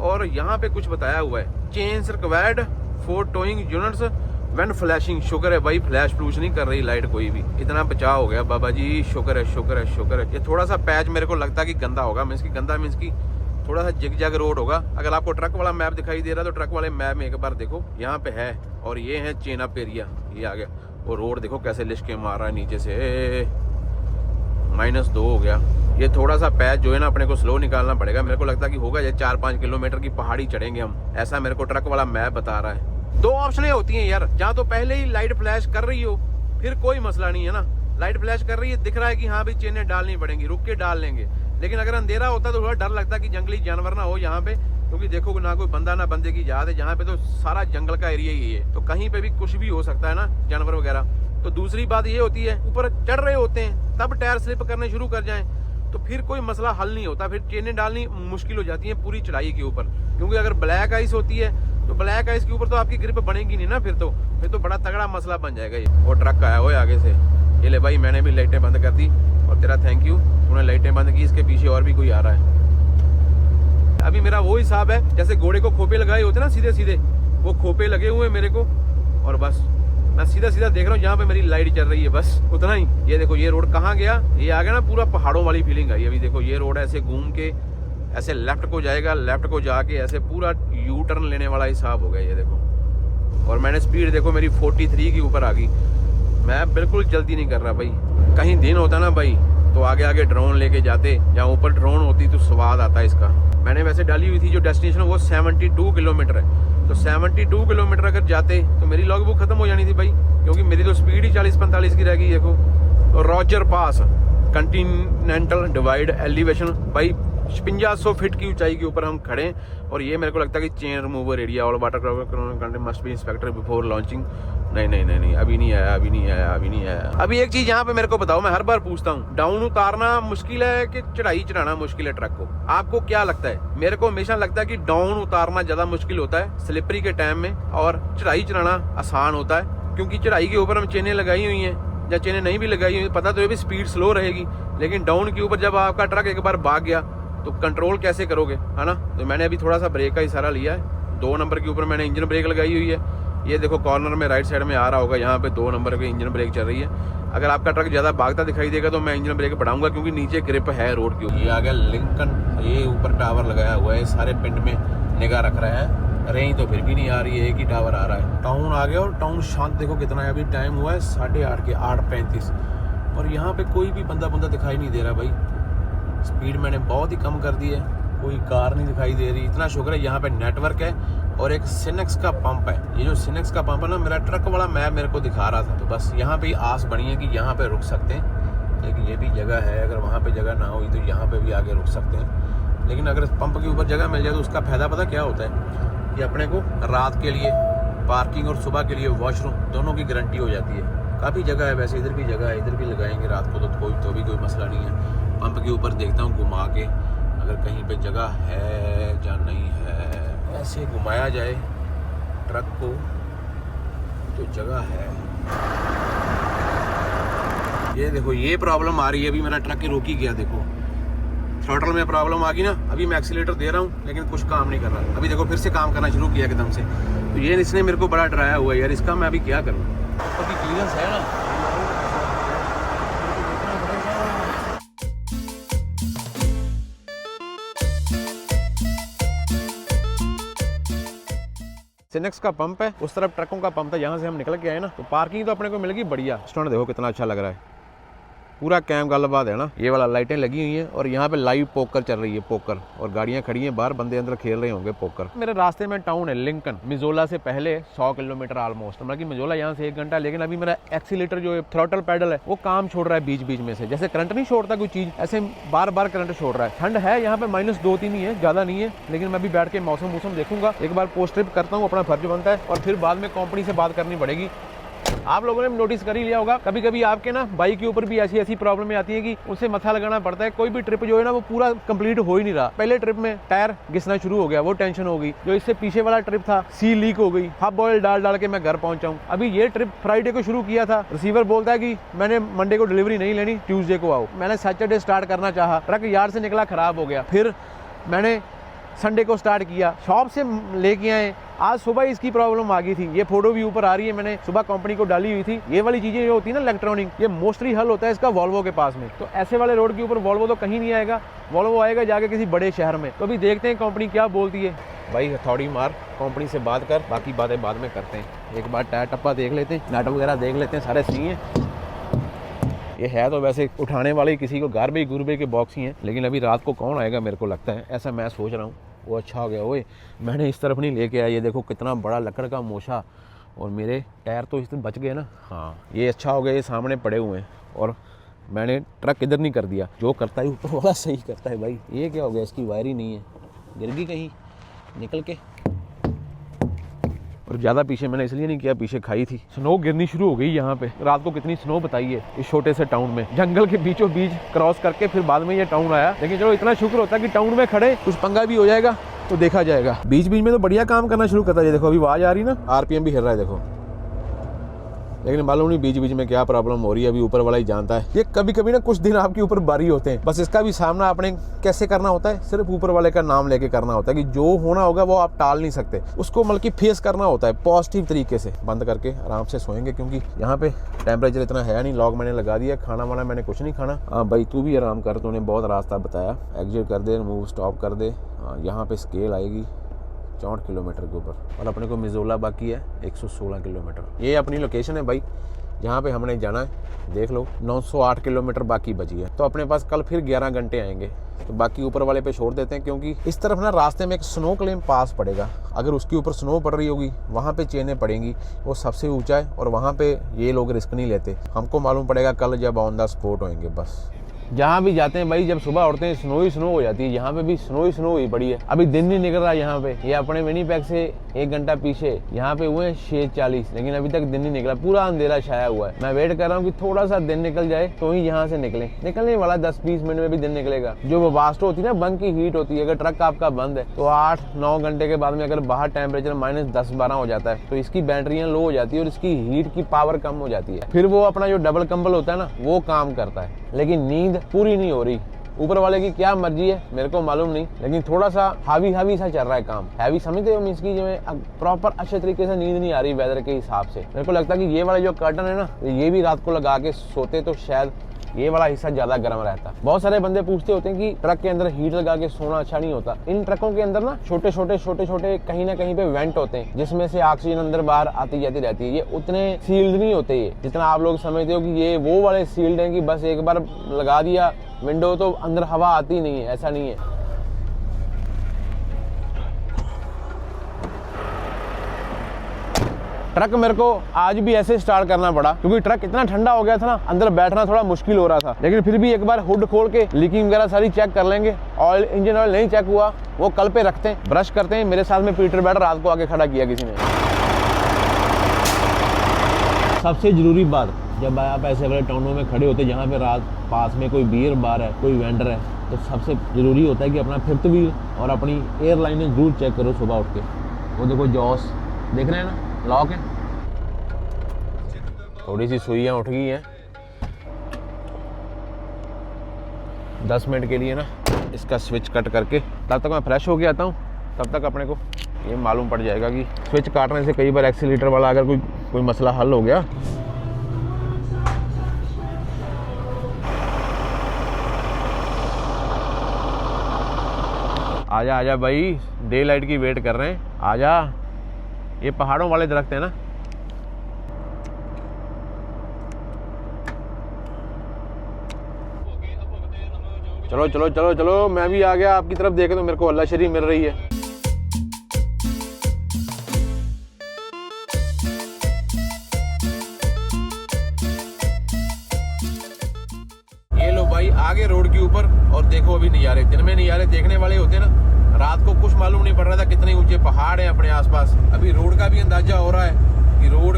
और यहाँ पे कुछ बताया हुआ है, chains required for towing units when flashing. शुक्र है भाई फ्लैश फ्लूश नहीं कर रही लाइट कोई भी, इतना बचाव हो गया बाबा जी, शुक्र है शुक्र है शुक्र है। ये थोड़ा सा पैच मेरे को लगता है कि गंदा होगा, मीन्स की गंदा मीन्स की थोड़ा सा जिग जैग रोड होगा। अगर आपको ट्रक वाला मैप दिखाई दे रहा है तो ट्रक वाले मैप में एक बार देखो, यहाँ पे है, और ये है चेन ऑफ एरिया, ये आ गया। और रोड देखो कैसे लिशके मार रहा है नीचे से, -2 हो गया। ये थोड़ा सा पैच जो है ना अपने को स्लो निकालना पड़ेगा, मेरे को लगता है कि होगा ये 4-5 किलोमीटर की पहाड़ी चढ़ेंगे हम, ऐसा मेरे को ट्रक वाला मैप बता रहा है। 2 ऑप्शनें होती हैं यार, जहाँ तो पहले ही लाइट फ्लैश कर रही हो फिर कोई मसला नहीं है ना, लाइट फ्लैश कर रही है, दिख रहा है कि हाँ भाई चेनें डालनी पड़ेंगी, रुक के डाल लेंगे। लेकिन अगर अंधेरा होता तो थोड़ा डर लगता कि जंगली जानवर ना हो यहाँ पे, क्योंकि देखो ना कोई बंदा ना बंदे की याद है, जहाँ पे तो सारा जंगल का एरिया ही है, तो कहीं पे भी कुछ भी हो सकता है ना, जानवर वगैरह। तो दूसरी बात ये होती है ऊपर चढ़ रहे होते हैं तब टायर स्लिप करने शुरू कर जाएं तो फिर कोई मसला हल नहीं होता, फिर चेनें डालनी मुश्किल हो जाती है पूरी चढ़ाई के ऊपर। क्योंकि अगर ब्लैक आइस होती है तो ब्लैक आइस के ऊपर तो आपकी ग्रिप बनेगी नहीं ना, फिर तो बड़ा तगड़ा मसला बन जाएगा ये। और ट्रक आया हुआ है आगे से, ये ले भाई मैंने भी लाइटें बंद कर दी, और तेरा थैंक यू, उन्होंने लाइटें बंद की। इसके पीछे और भी कोई आ रहा है। अभी मेरा वो हिसाब है जैसे घोड़े को खोपे लगाए होते ना सीधे सीधे, वो खोपे लगे हुए मेरे को, और बस मैं सीधा सीधा देख रहा हूँ जहाँ पे मेरी लाइट चल रही है, बस उतना ही। ये देखो ये रोड कहाँ गया, ये आ गया ना पूरा पहाड़ों वाली फीलिंग आई। अभी देखो ये रोड ऐसे घूम के ऐसे लेफ्ट को जाएगा, लेफ्ट को जाके ऐसे पूरा यू टर्न लेने वाला हिसाब हो गया ये देखो। और मैंने स्पीड देखो मेरी 43 के ऊपर आ गई, मैं बिल्कुल जल्दी नहीं कर रहा भाई। कहीं दिन होता ना भाई तो आगे आगे ड्रोन लेके जाते, जहाँ ऊपर ड्रोन होती तो स्वाद आता इसका। मैंने वैसे डाली हुई थी जो डेस्टिनेशन वो 72 किलोमीटर है, तो 72 किलोमीटर अगर जाते तो मेरी लॉग बुक खत्म हो जानी थी भाई, क्योंकि मेरी तो स्पीड ही 40-45 की रह गई। देखो तो रॉजर पास कंटिनेंटल डिवाइड एलिवेशन भाई 5500 फीट की ऊंचाई के ऊपर हम खड़े हैं और ये मेरे को लगता है कि चेन रिमूवर एरिया और water content must be inspector before launching. नहीं, अभी नहीं आया। अभी एक चीज यहाँ पे मेरे को बताओ, मैं हर बार पूछता हूँ, डाउन उतारना मुश्किल है कि चढ़ाई चढ़ाना मुश्किल है ट्रक को? आपको क्या लगता है? मेरे को हमेशा लगता है कि डाउन उतारना ज्यादा मुश्किल होता है स्लिपरी के टाइम में, और चढ़ाई चढ़ाना आसान होता है, क्योंकि चढ़ाई के ऊपर हम चेनें लगाई हुई हैं, या चेनें नहीं भी लगाई हुई, पता तो ये भी स्पीड स्लो रहेगी, लेकिन डाउन के ऊपर जब आपका ट्रक एक बार भाग गया तो कंट्रोल कैसे करोगे, है ना? तो मैंने अभी थोड़ा सा ब्रेक का इशारा लिया है। 2 नंबर के ऊपर मैंने इंजन ब्रेक लगाई हुई है। ये देखो कॉर्नर में राइट साइड में आ रहा होगा, यहाँ पे 2 नंबर की इंजन ब्रेक चल रही है। अगर आपका ट्रक ज़्यादा भागता दिखाई देगा तो मैं इंजन ब्रेक बढ़ाऊंगा, क्योंकि नीचे ग्रिप है रोड के ऊपर। ये आ गया लिंकन, ये ऊपर टावर लगाया हुआ है, सारे पिंड में निगाह रख रहा है। रेंज तो फिर भी नहीं आ रही है, एक ही टावर आ रहा है। टाउन आ गया और टाउन शांत देखो कितना है। अभी टाइम हुआ है 8:30 के 8:35 और यहाँ पे कोई भी बंदा दिखाई नहीं दे रहा भाई। स्पीड मैंने बहुत ही कम कर दी है, कोई कार नहीं दिखाई दे रही। इतना शुक्र है यहाँ पे नेटवर्क है और एक सिनेक्स का पंप है। ये जो सिनेक्स का पंप है ना, मेरा ट्रक वाला मैप मेरे को दिखा रहा था, तो बस यहाँ पे आस बनी है कि यहाँ पे रुक सकते हैं। लेकिन ये भी जगह है, अगर वहाँ पे जगह ना हुई तो यहाँ पे भी आगे रुक सकते हैं। लेकिन अगर पंप के ऊपर जगह मिल जाए तो उसका फायदा पता क्या होता है कि अपने को रात के लिए पार्किंग और सुबह के लिए वॉशरूम दोनों की गारंटी हो जाती है। काफ़ी जगह है वैसे, इधर भी जगह है, इधर भी लगाएंगे रात को तो भी कोई मसला नहीं है। पंप के ऊपर देखता हूँ घुमा के अगर कहीं पे जगह है या नहीं है। ऐसे घुमाया जाए ट्रक को तो जगह है। ये देखो ये प्रॉब्लम आ रही है, अभी मेरा ट्रक ही रोक ही गया। देखो थ्रॉटल में प्रॉब्लम आ गई ना, अभी मैं एक्सीलेटर दे रहा हूँ लेकिन कुछ काम नहीं कर रहा। अभी देखो फिर से काम करना शुरू किया एकदम से, तो ये इसने मेरे को बड़ा डराया हुआ है यार। इसका मैं अभी क्या करूँ? अभी क्लियरेंस है ना। सिनेक्स का पंप है, उस तरफ ट्रकों का पंप था, यहाँ से हम निकल के आए ना, तो पार्किंग तो अपने को मिल गई बढ़िया। स्टैंड देखो कितना अच्छा लग रहा है, पूरा कैम गलबाद है ना। ये वाला लाइटें लगी हुई हैं और यहाँ पे लाइव पोकर चल रही है, पोकर, और गाड़ियाँ खड़ी हैं बाहर, बंदे अंदर खेल रहे होंगे पोकर। मेरे रास्ते में टाउन है लिंकन, मिजोला से पहले 100 किलोमीटर ऑलमोस्ट। मतलब कि मिजोला यहाँ से 1 घंटा, लेकिन अभी मेरा एक्सीलेटर जो थ्रॉटल पैडल है वो काम छोड़ रहा है बीच बीच में से। जैसे करंट नहीं छोड़ता कोई चीज़, ऐसे बार बार करंट छोड़ रहा है। ठंड है यहाँ पे -2-3 ही है, ज़्यादा नहीं है, लेकिन मैं अभी बैठ के मौसम देखूंगा। एक बार पोस्ट ट्रिप करता हूँ, अपना फर्ज बनता है, और फिर बाद में कंपनी से बात करनी पड़ेगी। आप लोगों ने नोटिस कर ही लिया होगा, कभी कभी आपके ना बाइक के ऊपर भी ऐसी प्रॉब्लम आती है कि उसे मथा लगाना पड़ता है। कोई भी ट्रिप जो है ना वो पूरा कंप्लीट हो ही नहीं रहा। पहले ट्रिप में टायर घिसना शुरू हो गया, वो टेंशन हो गई। जो इससे पीछे वाला ट्रिप था, सी लीक हो गई, हब ऑयल डाल के मैं घर पहुंचा हूँ। अभी ये ट्रिप फ्राइडे को शुरू किया था, रिसीवर बोलता है कि मैंने मंडे को डिलीवरी नहीं लेनी, ट्यूसडे को आओ। मैंने सैटरडे स्टार्ट करना चाहा, ट्रक यार्ड से निकला, खराब हो गया। फिर मैंने संडे को स्टार्ट किया, शॉप से लेके आए। आज सुबह इसकी प्रॉब्लम आ गई थी। ये फोटो भी ऊपर आ रही है, मैंने सुबह कंपनी को डाली हुई थी। ये वाली चीजें जो होती है ना इलेक्ट्रॉनिक, ये मोस्टली हल होता है इसका वॉल्वो के पास में। तो ऐसे वाले रोड के ऊपर वॉल्वो तो कहीं नहीं आएगा, वॉल्वो आएगा जाके किसी बड़े शहर में। तो अभी देखते हैं कंपनी क्या बोलती है। भाई हथौड़ी मार, कंपनी से बात कर, बाकी बातें बाद में करते हैं। एक बार टायर टप्पा देख लेते हैं, नाटक वगैरह देख लेते हैं, सारे सही हैं। ये है तो वैसे उठाने वाले किसी को गार्बेज गुर्बे के बॉक्स ही हैं, लेकिन अभी रात को कौन आएगा मेरे को लगता है, ऐसा मैं सोच रहा हूँ। वो अच्छा हो गया, ओए मैंने इस तरफ नहीं लेके आया। ये देखो कितना बड़ा लकड़ का मोशा, और मेरे टायर तो इस दिन बच गए ना। हाँ ये अच्छा हो गया, ये सामने पड़े हुए हैं, और मैंने ट्रक इधर नहीं कर दिया। जो करता है ऊपर वाला सही करता है भाई। ये क्या हो गया, इसकी वायर ही नहीं है, गिर गई कहीं निकल के। और ज़्यादा पीछे मैंने इसलिए नहीं किया, पीछे खाई थी, स्नो गिरनी शुरू हो गई यहाँ पे। रात को कितनी स्नो बताइए इस छोटे से टाउन में, जंगल के बीचों बीच क्रॉस करके फिर बाद में ये टाउन आया। लेकिन चलो इतना शुक्र होता है कि टाउन में खड़े, कुछ पंगा भी हो जाएगा तो देखा जाएगा। बीच बीच में तो बढ़िया काम करना शुरू करता है। देखो अभी आवाज़ आ रही ना, RPM भी हिल रहा है देखो, लेकिन मालूम नहीं बीच बीच में क्या प्रॉब्लम हो रही है, अभी ऊपर वाला ही जानता है। ये कभी कभी ना कुछ दिन आपके ऊपर भारी होते हैं, बस इसका भी सामना आपने कैसे करना होता है, सिर्फ ऊपर वाले का नाम लेके करना होता है कि जो होना होगा वो आप टाल नहीं सकते, उसको बल्कि फेस करना होता है पॉजिटिव तरीके से। बंद करके आराम से सोएंगे, क्योंकि यहाँ पे टेम्परेचर इतना है नहीं। लॉक मैंने लगा दिया, खाना वाना मैंने कुछ नहीं खाना। हाँ भाई तू भी आराम कर, तूने बहुत रास्ता बताया। एग्जिट कर दे, मूव स्टॉप कर दे। यहाँ पे स्केल आएगी 64 किलोमीटर के ऊपर, और अपने को मिजोला बाकी है 116 किलोमीटर। ये अपनी लोकेशन है भाई, जहाँ पे हमने जाना है। देख लो 908 किलोमीटर बाकी बची है, तो अपने पास कल फिर 11 घंटे आएंगे। तो बाकी ऊपर वाले पे छोड़ देते हैं, क्योंकि इस तरफ ना रास्ते में एक स्नो क्लेम पास पड़ेगा। अगर उसके ऊपर स्नो पड़ रही होगी, वहाँ पे चेनें पड़ेंगी, वो सबसे ऊंचा है, और वहाँ पे ये लोग रिस्क नहीं लेते। हमको मालूम पड़ेगा कल जब ऑन द स्पॉट होंगे। बस जहाँ भी जाते हैं भाई, जब सुबह उठते हैं स्नो ही स्नो हो जाती है। यहाँ पे भी स्नो ही पड़ी है। अभी दिन नहीं निकल रहा यहाँ पे। ये अपने विनिपेग से 1 घंटा पीछे यहाँ पे हुए 6:40, लेकिन अभी तक दिन नहीं निकला। पूरा अंधेरा छाया हुआ है। मैं वेट कर रहा हूँ कि थोड़ा सा दिन निकल जाए तो ही यहाँ से निकलने वाला 10-20 मिनट में भी दिन निकलेगा। जो वास्ट होती है ना, बंक की हीट होती है। अगर ट्रक आपका बंद है तो 8-9 घंटे के बाद में अगर बाहर टेम्परेचर -10-12 हो जाता है तो इसकी बैटरियां लो हो जाती है और इसकी हीट की पावर कम हो जाती है। फिर वो अपना जो डबल कंबल होता है ना, वो काम करता है, लेकिन नींद पूरी नहीं हो रही। ऊपर वाले की क्या मर्जी है मेरे को मालूम नहीं, लेकिन थोड़ा सा हावी सा चल रहा है काम। हैवी समझते हो मीन्स की जो प्रॉपर अच्छे तरीके से नींद नहीं आ रही वेदर के हिसाब से। मेरे को लगता है कि ये वाला जो कर्टन है ना, ये भी रात को लगा के सोते तो शायद ये वाला हिस्सा ज्यादा गर्म रहता। बहुत सारे बंदे पूछते होते हैं कि ट्रक के अंदर हीट लगा के सोना अच्छा नहीं होता। इन ट्रकों के अंदर ना छोटे छोटे कहीं ना कहीं पे वेंट होते हैं, जिसमें से ऑक्सीजन अंदर बाहर आती जाती रहती है। ये उतने सील्ड नहीं होते ये जितना आप लोग समझते हो कि ये वो वाले सील्ड हैं कि बस एक बार लगा दिया विंडो तो अंदर हवा आती नहीं है। ऐसा नहीं है। ट्रक मेरे को आज भी ऐसे स्टार्ट करना पड़ा क्योंकि ट्रक इतना ठंडा हो गया था ना, अंदर बैठना थोड़ा मुश्किल हो रहा था। लेकिन फिर भी एक बार हुड खोल के लीकिंग वगैरह सारी चेक कर लेंगे। ऑयल, इंजन ऑयल नहीं चेक हुआ, वो कल पे रखते हैं, ब्रश करते हैं। मेरे साथ में पीटर बैठ रात को आके खड़ा किया किसी ने। सबसे जरूरी बात, जब आप ऐसे वाले टाउनों में खड़े होते जहाँ पे रात पास में कोई बियर बार है, कोई वेंडर है, तो सबसे जरूरी होता है कि अपना फिफ्थ व्हील और अपनी एयरलाइनें जरूर चेक करो सुबह उठ के। वो देखो जॉस देख रहे हैं ना, लॉक है। थोड़ी सी सुइयां उठ गई हैं। 10 मिनट के लिए ना इसका स्विच कट करके, तब तक मैं फ्रेश होके आता हूँ। तब तक अपने को ये मालूम पड़ जाएगा कि स्विच काटने से कई बार एक्सीलेटर वाला अगर कोई मसला हल हो गया। आजा भाई, डे लाइट की वेट कर रहे हैं, आजा। ये पहाड़ों वाले दरख्त है ना। चलो, मैं भी आ गया आपकी तरफ। देखे तो मेरे को अल्लाह शरीफ मिल रही है। ये लो भाई, आगे रोड के ऊपर, और देखो अभी नज़ारे। दिन में नज़ारे देखने वाले होते ना, रात को कुछ मालूम नहीं पड़ रहा था कितने ऊंचे पहाड़ हैं अपने आसपास। अभी रोड का भी अंदाजा हो रहा है कि रोड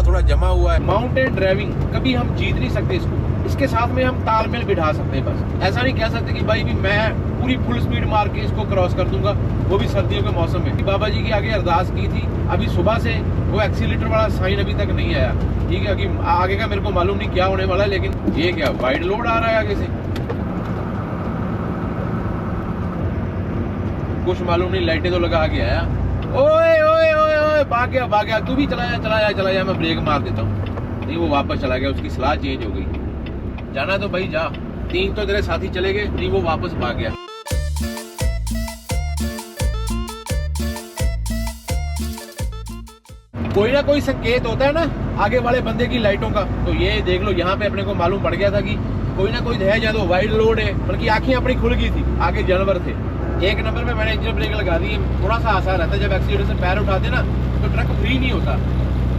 थोड़ा जमा हुआ है। माउंटेन ड्राइविंग कभी हम जीत नहीं सकते इसके साथ में हम तालमेल बिठा सकते हैं। बस ऐसा नहीं कह सकते कि भाई भी मैं पूरी फुल स्पीड मार के इसको क्रॉस कर दूंगा, वो भी सर्दियों के मौसम में। बाबा जी की आगे अरदास की थी, अभी सुबह से वो एक्सीलेटर वाला साइन अभी तक नहीं आया। ठीक है, कि आगे का मेरे को मालूम नहीं क्या होने वाला है, लेकिन ये क्या वाइड लोड आ रहा है आगे से, कुछ मालूम नहीं। लाइटें तो लगा के आया। ओए भाग गया। तू भी चला जा, मैं ब्रेक मार देता हूँ। नहीं, वो वापस चला गया, उसकी सलाह चेंज हो गई। जाना तो भाई जा, 3 तो तेरे साथी चले गए, नहीं वो वापस भाग गया। कोई ना कोई संकेत होता है ना आगे वाले बंदे की लाइटों का। तो ये देख लो, यहाँ पे अपने को मालूम पड़ गया था कि कोई ना कोई है, या तो वाइड लोड है, बल्कि आंखें अपनी खुल गई थी, आगे जानवर थे। 1 नंबर पे मैंने इंजन ब्रेक लगा दी। थोड़ा सा आसान रहता है, जब एक्सीलेटर से पैर उठाते ना तो ट्रक फ्री नहीं होता।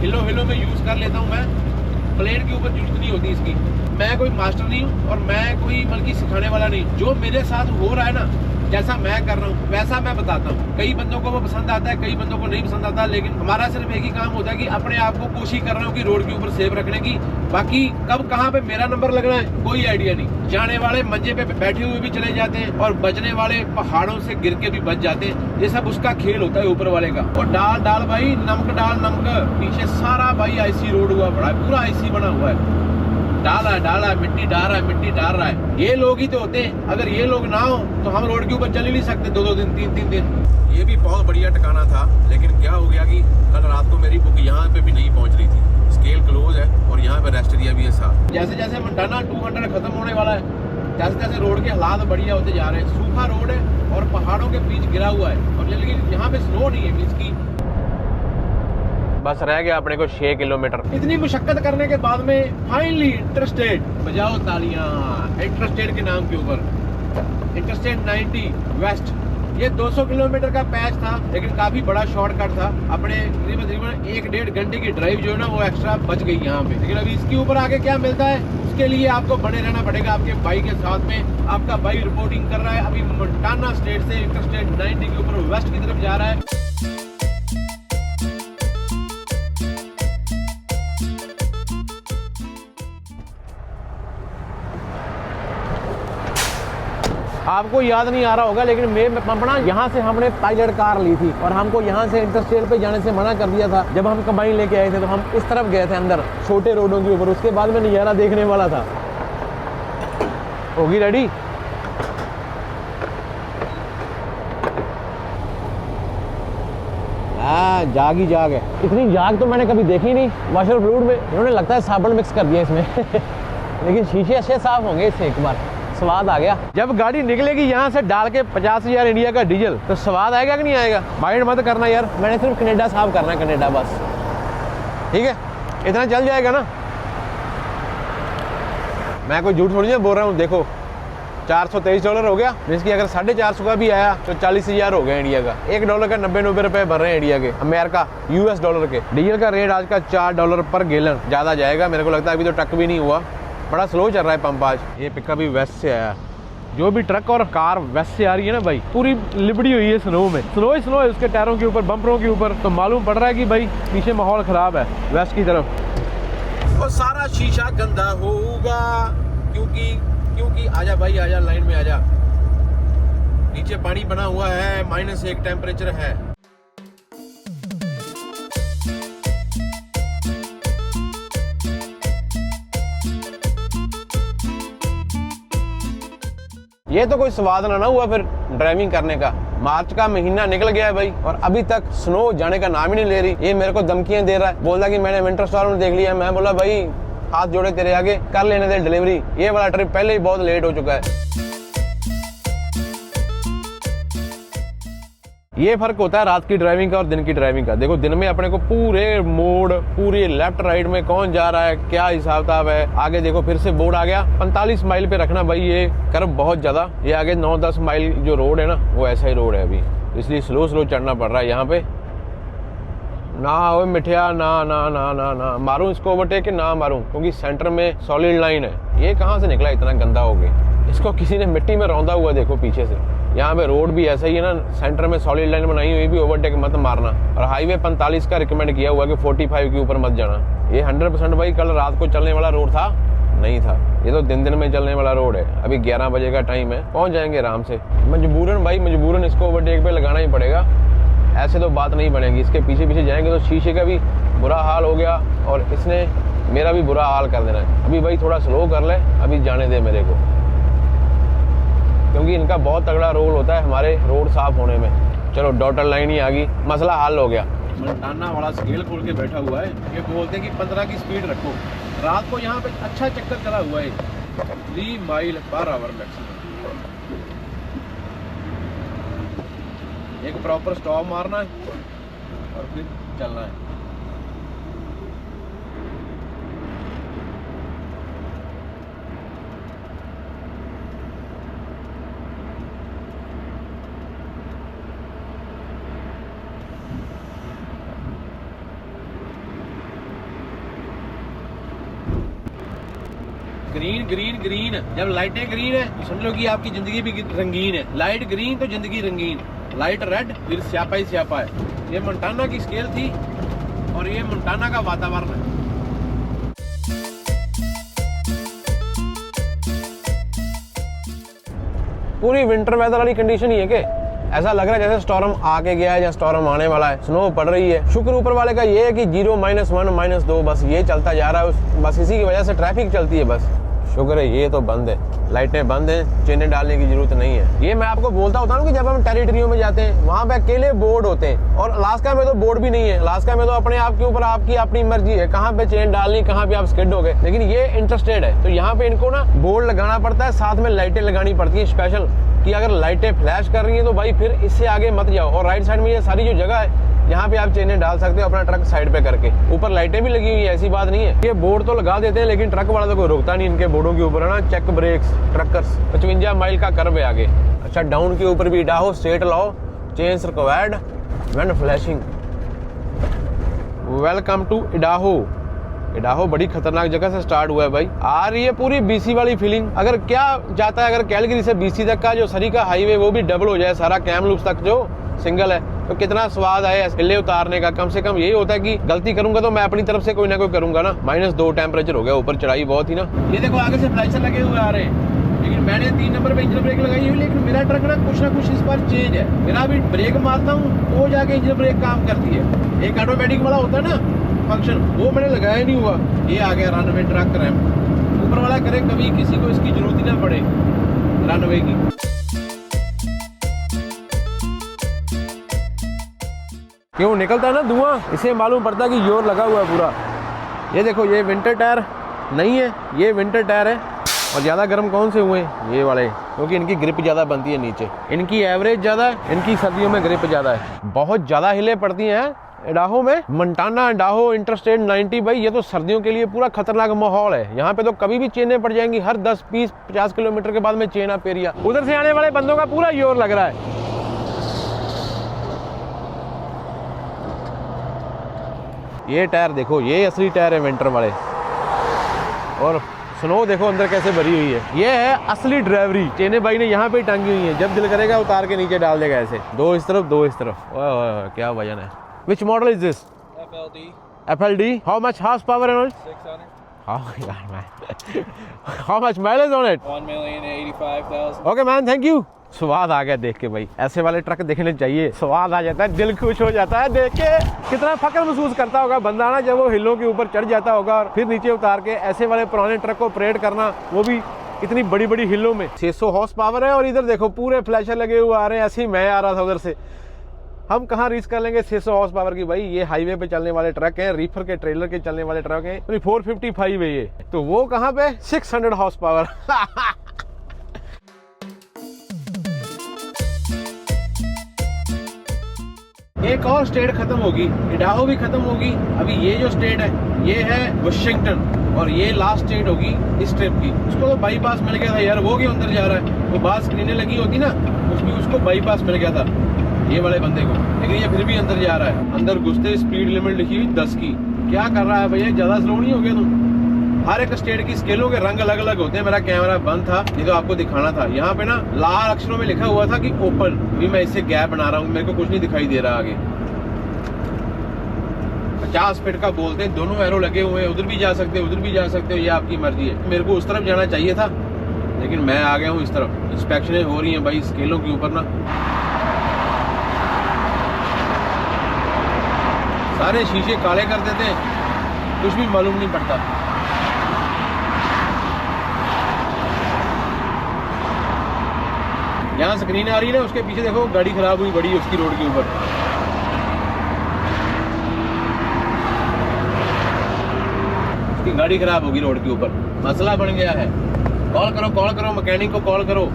हिलो में यूज कर लेता हूँ मैं, प्लेन के ऊपर जरूरत नहीं होती इसकी। मैं कोई मास्टर नहीं हूँ और मैं कोई बल्कि सिखाने वाला नहीं। जो मेरे साथ हो रहा है ना, जैसा मैं कर रहा हूँ वैसा मैं बताता हूँ। कई बंदों को वो पसंद आता है, कई बंदों को नहीं पसंद आता, लेकिन हमारा सिर्फ एक ही काम होता है कि अपने आप को कोशिश कर रहा हूँ कि रोड के ऊपर सेफ रखने की। बाकी कब कहाँ पे मेरा नंबर लगना है कोई आइडिया नहीं। जाने वाले मंजे पे बैठे हुए भी चले जाते हैं और बचने वाले पहाड़ों से गिर के भी बच जाते हैं। ये सब उसका खेल होता है ऊपर वाले का। और डाल भाई, नमक डाल नमक। पीछे सारा भाई आईसी रोड हुआ पड़ा है, पूरा आईसी बना हुआ है। डाला मिट्टी डाल रहा है। ये लोग ही तो होते हैं। अगर ये लोग ना हो तो हम रोड के ऊपर चल ही नहीं सकते 2 दिन 3 दिन। ये भी बहुत बढ़िया ठिकाना था, लेकिन क्या हो गया कि कल रात को मेरी बुक यहाँ पे भी नहीं पहुँच रही थी। स्केल क्लोज है और यहाँ पे रेस्ट एरिया भी है साथ। जैसे मंडाना 200 खत्म होने वाला है, जैसे रोड के हालात बढ़िया होते जा रहे हैं। सूखा रोड है और पहाड़ों के बीच गिरा हुआ है, और लेकिन यहाँ पे स्नो नहीं है। मींस की बस रह गया अपने को 6 किलोमीटर। इतनी मुशक्कत करने के बाद में फाइनली इंटरस्टेट, बजाओ तालियां इंटरस्टेट के नाम के ऊपर। इंटरस्टेट 90 वेस्ट ये 200 किलोमीटर का पैच था, लेकिन काफी बड़ा शॉर्टकट था। अपने तकरीबन 1-1.5 घंटे की ड्राइव जो है ना वो एक्स्ट्रा बच गई यहाँ पे। लेकिन अभी इसके ऊपर आगे क्या मिलता है, उसके लिए आपको बने रहना पड़ेगा आपके बाइक के साथ में। आपका बाइक रिपोर्टिंग कर रहा है, अभी मोंटाना स्टेट से इंटरस्टेट 90 के ऊपर वेस्ट की तरफ जा रहा है। आपको याद नहीं आ रहा होगा, लेकिन मैं पंपना यहाँ से हमने पायलट कार ली थी और हमको यहाँ से इंटरस्टेट पे जाने से मना कर दिया था। जब हम कंबाइन लेके आए थे तो हम इस तरफ गए थे अंदर छोटे रोडों के ऊपर। उसके बाद में नज़ारा देखने वाला था। होगी रेडी? हाँ, जाग ही जाग है। इतनी जाग तो मैंने कभी देखी नहीं वाशर फ्लूइड में। इन्होंने लगता है साबुन मिक्स कर दिया इसमें लेकिन शीशे अच्छे साफ होंगे इससे। एक बार स्वाद आ गया। जब गाड़ी निकलेगी यहाँ से डाल के 50,000 इंडिया का डीजल, तो स्वाद आएगा कि नहीं आएगा? माइंड मत करना यार, मैंने सिर्फ कनाडा साफ करना है, कनाडा बस। ठीक है, इतना चल जाएगा ना। मैं कोई झूठ थोड़ी ना बोल रहा हूँ। देखो $423 हो गया, जिसकी अगर 450 का भी आया तो 40,000 हो गया इंडिया का। $1 का 90 रुपए भर रहे हैं इंडिया के, अमेरिका US डॉलर के। डीजल का रेट आज का $4 पर गैलन ज्यादा जाएगा मेरे को लगता है। अभी तो टक भी नहीं हुआ, बड़ा स्लो चल रहा है पंप आज। ये पिकअप भी वेस्ट से आया। जो भी ट्रक और कार वेस्ट से आ रही है ना भाई, पूरी लिबड़ी हुई है स्नो में। स्नो ही स्नो है उसके टायरों के ऊपर, बम्परों के ऊपर। तो मालूम पड़ रहा है कि भाई पीछे माहौल खराब है वेस्ट की तरफ। और सारा शीशा गंदा होगा क्योंकि आजा भाई आजा, लाइन में आजा। नीचे पानी बना हुआ है, -1 टेम्परेचर है। ये तो कोई स्वाद ना हुआ फिर ड्राइविंग करने का। मार्च का महीना निकल गया है भाई और अभी तक स्नो जाने का नाम ही नहीं ले रही। ये मेरे को धमकियां दे रहा है, बोल रहा कि मैंने विंटर स्टॉर्म देख लिया। मैं बोला भाई हाथ जोड़े तेरे आगे, कर लेने दे डिलीवरी। ये वाला ट्रिप पहले ही बहुत लेट हो चुका है। ये फर्क होता है रात की ड्राइविंग का और दिन की ड्राइविंग का। देखो दिन में अपने को पूरे मोड़, पूरे लेफ्ट राइट में कौन जा रहा है, क्या हिसाब किताब है। आगे देखो फिर से बोर्ड आ गया 45 माइल पे रखना भाई। ये कर्व बहुत ज्यादा, ये आगे 9-10 माइल जो रोड है ना वो ऐसा ही रोड है अभी, इसलिए स्लो चढ़ना पड़ रहा है यहाँ पे। ना हो मिठिया, ना मारूं इसको ओवरटेक के ना मारूं, क्योंकि सेंटर में सॉलिड लाइन है। ये कहाँ से निकला इतना गंदा हो गया? इसको किसी ने मिट्टी में रौंदा हुआ देखो पीछे से। यहाँ पे रोड भी ऐसा ही है ना, सेंटर में सॉलिड लाइन बनाई हुई भी, ओवरटेक मत मारना। और हाईवे 45 का रिकमेंड किया हुआ कि 45 के ऊपर मत जाना। ये 100% भाई कल रात को चलने वाला रोड था? नहीं था, ये तो दिन में चलने वाला रोड है। अभी 11 बजे का टाइम है, पहुंच जाएंगे आराम से। मजबूरन इसको ओवरटेक पे लगाना ही पड़ेगा, ऐसे तो बात नहीं बनेगी। इसके पीछे जाएंगे तो शीशे का भी बुरा हाल हो गया और इसने मेरा भी बुरा हाल कर देना है। अभी भाई थोड़ा स्लो कर ले, अभी जाने दे मेरे को, क्योंकि इनका बहुत तगड़ा रोल होता है हमारे रोड साफ होने में। चलो डॉटर लाइन ही आ गई, मसला हल हो गया। मोंटाना वाला स्केल खोल के बैठा हुआ है। ये बोलते हैं कि 15 की स्पीड रखो। रात को यहाँ पे अच्छा चक्कर चला हुआ है, 3 माइल पर आवर मैक्सिमम। एक प्रॉपर स्टॉप मारना है और फिर चलना है। ग्रीन जब लाइटें ग्रीन है तो समझ लो कि आपकी जिंदगी भी रंगीन है। लाइट ग्रीन तो जिंदगी रंगीन, लाइट रेड फिर स्यापा ही स्यापा है। ये मोंटाना की स्केल थी और ये मोंटाना का वातावरण है। पूरी विंटर वेदर वाली कंडीशन ही है कि ऐसा लग रहा है जैसे स्टॉर्म आके गया है या स्टॉर्म आने वाला है। स्नो पड़ रही है। शुक्र ऊपर वाले का ये है कि 0, -1, -2 बस ये चलता जा रहा है। बस इसी की वजह से ट्रैफिक चलती है। बस शुक्र है ये तो बंद है, लाइटें बंद हैं, चेनें डालने की जरूरत नहीं है। ये मैं आपको बोलता होता हूँ कि जब हम टेरिटरियों में जाते हैं वहाँ पे अकेले बोर्ड होते हैं, और अलास्का में तो बोर्ड भी नहीं है। अलास्का में तो अपने आप के ऊपर आपकी अपनी मर्जी है कहाँ पे चेन डालनी, कहाँ पे आप स्किड हो गए। लेकिन ये इंटरस्टेट है तो यहाँ पे इनको ना बोर्ड लगाना पड़ता है, साथ में लाइटें लगानी पड़ती है स्पेशल, कि अगर लाइटें फ्लैश कर रही हैं तो भाई फिर इससे आगे मत जाओ। और राइट साइड में ये सारी जो जगह है यहाँ पे आप चेनें डाल सकते हो अपना ट्रक साइड पे करके। ऊपर लाइटें भी लगी हुई है, ऐसी बात नहीं है। ये बोर्ड तो लगा देते हैं लेकिन ट्रक वाला तो कोई रोकता नहीं इनके बोर्डों के ऊपर, है ना। चेक ब्रेक्स, ट्रकर्स, 55 माइल का कर्व है आगे। अच्छा, डाउन के ऊपर भी इडाहो स्ट्रेट लाओ, chains required when flashing. Welcome to Idaho. Idaho बड़ी खतरनाक जगह से स्टार्ट हुआ है भाई। आ रही है पूरी बीसी वाली फीलिंग। अगर क्या जाता है, अगर कैलगरी से बीसी तक का जो सरी का हाईवे वो भी डबल हो जाए सारा, कैमलूप्स तक जो सिंगल है, तो कितना स्वाद है हिल्ले उतारने का। कम से कम यही होता है कि गलती करूंगा तो मैं अपनी तरफ से कोई ना कोई करूंगा ना। -2 टेम्परेचर हो गया, ऊपर चढ़ाई बहुत ही ना। ये देखो आगे से फ्लैशर लगे हुए आ रहे हैं, लेकिन मैंने 3 नंबर पे इंजन ब्रेक लगाई हुई, लेकिन मेरा ट्रक ना कुछ इस बार चेंज है। मेरा भी ब्रेक मारता हूँ तो जाके इंजन ब्रेक काम करती है। एक ऑटोमेटिक वाला होता है ना फंक्शन, वो मैंने लगाया नहीं हुआ। ये आ गया रनवे ट्रक रैम्प। ऊपर वाला करे कभी किसी को इसकी जरूरत ही ना पड़े रनवे की। क्यों निकलता है ना धुआं, इसे मालूम पड़ता है कि जोर लगा हुआ है पूरा। ये देखो, ये विंटर टायर नहीं है, ये विंटर टायर है। और ज़्यादा गर्म कौन से हुए? ये वाले, क्योंकि इनकी ग्रिप ज़्यादा बनती है नीचे, इनकी एवरेज ज़्यादा है, इनकी सर्दियों में ग्रिप ज़्यादा है। बहुत ज़्यादा हिले पड़ती हैं इडाहो में। मंटाना इडाहो इंटरस्टेट 90 भाई, ये तो सर्दियों के लिए पूरा खतरनाक माहौल है। यहाँ पे तो कभी भी चेनें पड़ जाएंगी, हर 10, 20, 50 किलोमीटर के बाद में चेन आप एरिया। उधर से आने वाले बंदों का पूरा जोर लग रहा है। ये टायर देखो, ये असली टायर है विंटर वाले। और स्नो देखो अंदर कैसे भरी हुई है। ये है असली ड्राइवरी। चेने भाई ने यहाँ पे टांगी हुई है, जब दिल करेगा उतार के नीचे डाल देगा ऐसे। 2 इस तरफ, 2 इस तरफ। ओह क्या वजन है। Which model is this? FLD FLD? How much horsepower on it? 600 Oh यार man. How much mileage on it? 1,085,000 Okay man, thank you. स्वाद आ गया देख के भाई, ऐसे वाले ट्रक देखने चाहिए। स्वाद आ जाता है, दिल खुश हो जाता है देख के। कितना फख्र महसूस करता होगा बंदा ना जब वो हिलों के ऊपर चढ़ जाता होगा और फिर नीचे उतार के ऐसे वाले पुराने ट्रक को ऑपरेट करना, वो भी इतनी बड़ी बड़ी हिलों में। 600 हॉर्स पावर है। और इधर देखो पूरे फ्लैशर लगे हुए आ रहे हैं। ऐसे ही मैं आ रहा था उधर से। हम कहाँ रीच कर लेंगे 600 हॉर्स पावर की भाई। ये हाईवे पे चलने वाले ट्रक हैं, रीफर के ट्रेलर के चलने वाले ट्रक हैं। 455 है ये, तो वो कहाँ पे 600 हॉर्स पावर। एक और स्टेट खत्म होगी, इडाहो भी खत्म होगी। अभी ये जो स्टेट है ये है वाशिंगटन, और ये लास्ट स्टेट होगी इस ट्रिप की। उसको तो बाईपास मिल गया था यार, वो क्यों अंदर जा रहा है। वो बात स्क्रीनें लगी होती ना, उसको बाईपास मिल गया था ये वाले बंदे को, लेकिन ये फिर भी अंदर जा रहा है। अंदर घुसते स्पीड लिमिट लिखी हुई 10 की। क्या कर रहा है भैया, ज्यादा स्लो नहीं हो गया तुम। हर एक स्टेट की स्केलों के रंग अलग अलग होते हैं। मेरा कैमरा बंद था, ये तो आपको दिखाना था। यहाँ पे ना लाल अक्षरों में लिखा हुआ था कि ओपन। अभी मैं इससे गैप बना रहा हूँ, मेरे को कुछ नहीं दिखाई दे रहा आगे। 50 फीट का बोलते हैं, दोनों एरो लगे हुए हैं। उधर भी जा सकते हो, उधर भी जा सकते हो, ये आपकी मर्जी है। मेरे को उस तरफ जाना चाहिए था, लेकिन मैं आ गया हूँ इस तरफ। इंस्पेक्शनें हो रही हैं भाई स्केलों के ऊपर ना। सारे शीशे काले कर देते हैं, कुछ भी मालूम नहीं पड़ता। यहाँ स्क्रीन आ रही है ना, उसके पीछे देखो गाड़ी खराब हुई बड़ी उसकी रोड के ऊपर। उसकी गाड़ी खराब होगी रोड के ऊपर, मसला बन गया है। कॉल करो मैकेनिक को कॉल करो।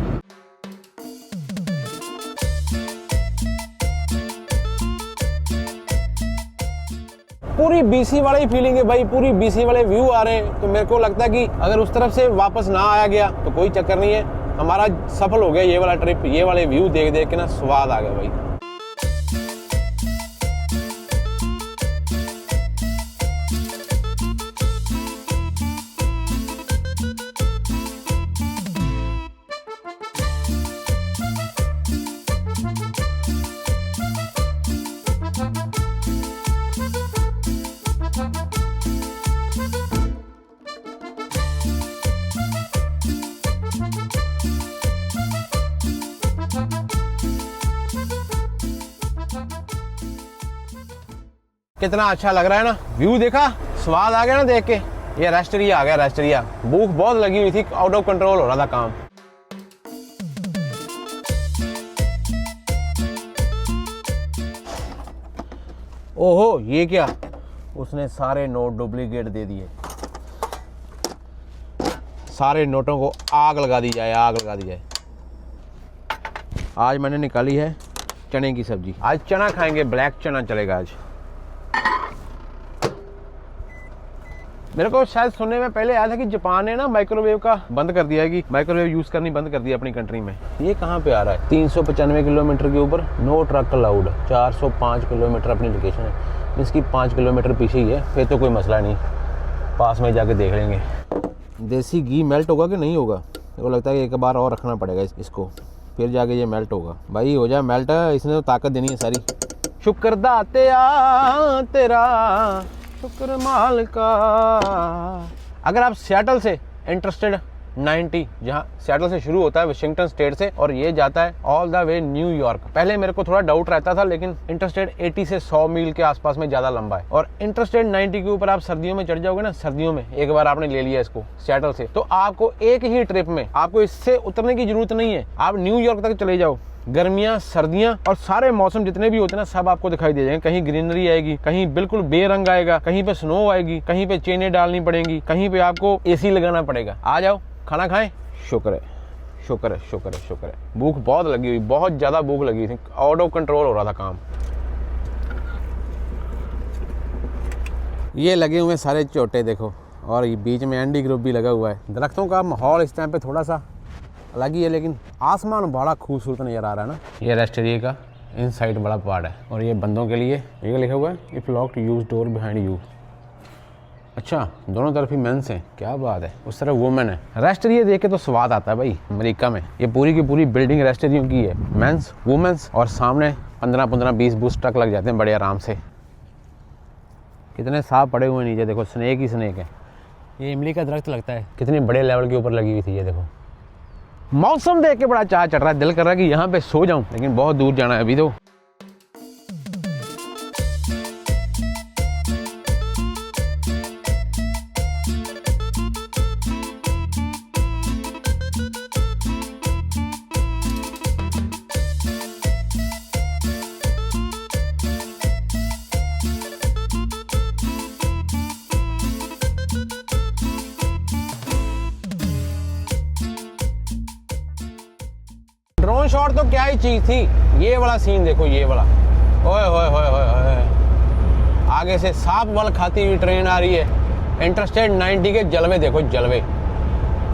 पूरी बीसी वाली फीलिंग है भाई, पूरी बीसी वाले व्यू आ रहे हैं। तो मेरे को लगता है कि अगर उस तरफ से वापस ना आया गया तो कोई चक्कर नहीं है, हमारा सफल हो गया ये वाला ट्रिप। ये वाले व्यू देख देख के ना स्वाद आ गया भाई। कितना अच्छा लग रहा है ना, व्यू देखा, स्वाद आ गया ना देख के। ये रेस्ट एरिया आ गया, रेस्ट एरिया। भूख बहुत लगी हुई थी, आउट ऑफ कंट्रोल हो रहा था काम। ओहो ये क्या, उसने सारे नोट डुप्लीकेट दे दिए। सारे नोटों को आग लगा दी जाए, आग लगा दी जाए। आज मैंने निकाली है चने की सब्जी। आज चना खाएंगे, ब्लैक चना चलेगा आज। मेरे को शायद सुनने में पहले आया था कि जापान ने ना माइक्रोवेव का बंद कर दिया है, कि माइक्रोवेव यूज करनी बंद कर दी अपनी कंट्री में। ये कहाँ पे आ रहा है? 395 किलोमीटर के ऊपर नो ट्रक अलाउड। 405 किलोमीटर अपनी लोकेशन है, इसकी 5 किलोमीटर पीछे ही है। फिर तो कोई मसला नहीं, पास में जाके देख लेंगे। देसी घी मेल्ट होगा कि नहीं होगा? मेरे को लगता है कि एक बार और रखना पड़ेगा इसको, फिर जाके ये मेल्ट होगा। भाई हो जाए मेल्ट, इसने तो ताकत देनी है सारी। शुक्र दातिया तेरा, शुक्र माल का। अगर आप सियाटल से इंटरेस्टेड 90, जहाँ सियाटल से शुरू होता है वाशिंगटन स्टेट से और ये जाता है ऑल द वे न्यूयॉर्क। पहले मेरे को थोड़ा डाउट रहता था, लेकिन इंटरस्टेट 80 से 100 मील के आसपास में ज़्यादा लंबा है। और इंटरस्टेट 90 के ऊपर आप सर्दियों में चढ़ जाओगे ना, सर्दियों में एक बार आपने ले लिया इसको सियाटल से, तो आपको एक ही ट्रिप में आपको इससे उतरने की जरूरत नहीं है। आप न्यूयॉर्क तक चले जाओ, गर्मियां, सर्दियां और सारे मौसम जितने भी होते हैं ना, सब आपको दिखाई दे जाएंगे। कहीं ग्रीनरी आएगी, कहीं बिल्कुल बेरंग आएगा, कहीं पे स्नो आएगी, कहीं पे चेनें डालनी पड़ेंगी, कहीं पे आपको एसी लगाना पड़ेगा। आ जाओ, खाना खाएं। शुक्र है, शुक्र है, शुक्र है, शुक्र है। भूख बहुत लगी हुई, बहुत ज्यादा भूख लगी थी, आउट ऑफ कंट्रोल हो रहा था काम। ये लगे हुए सारे चोटे देखो, और ये बीच में एंडी ग्रुप भी लगा हुआ है। दरख्तों का माहौल इस टाइम पे थोड़ा सा अलग ही है, लेकिन आसमान बड़ा खूबसूरत नज़र आ रहा है ना। ये रेस्ट एरिया का इनसाइड बड़ा पार्ट है, और ये बंदों के लिए ये लिखा हुआ है if locked use door behind you. अच्छा, दोनों तरफ ही मेंस हैं, क्या बात है। उस तरफ वुमेन है। रेस्ट एरिया देख के तो स्वाद आता है भाई अमेरिका में। ये पूरी की पूरी बिल्डिंग रेस्ट एरिया की है, मेंस, वुमेन्स, और सामने 15-20 ट्रक लग जाते हैं बड़े आराम से। कितने साफ पड़े हुए नीचे देखो, स्नेक ही स्नेक है। ये इमली का दरख्त लगता है, कितने बड़े लेवल के ऊपर लगी हुई थी। ये देखो, मौसम देख के बड़ा चाह चढ़ रहा है, दिल कर रहा है कि यहाँ पे सो जाऊं, लेकिन बहुत दूर जाना है अभी तो। ड्रोन शॉट तो क्या ही चीज थी। ये वाला सीन देखो, ये वाला, ओए होए होए होए होए। आगे से सांप वल खाती हुई ट्रेन आ रही है। इंटरस्टेट 90 के जलवे देखो, जलवे।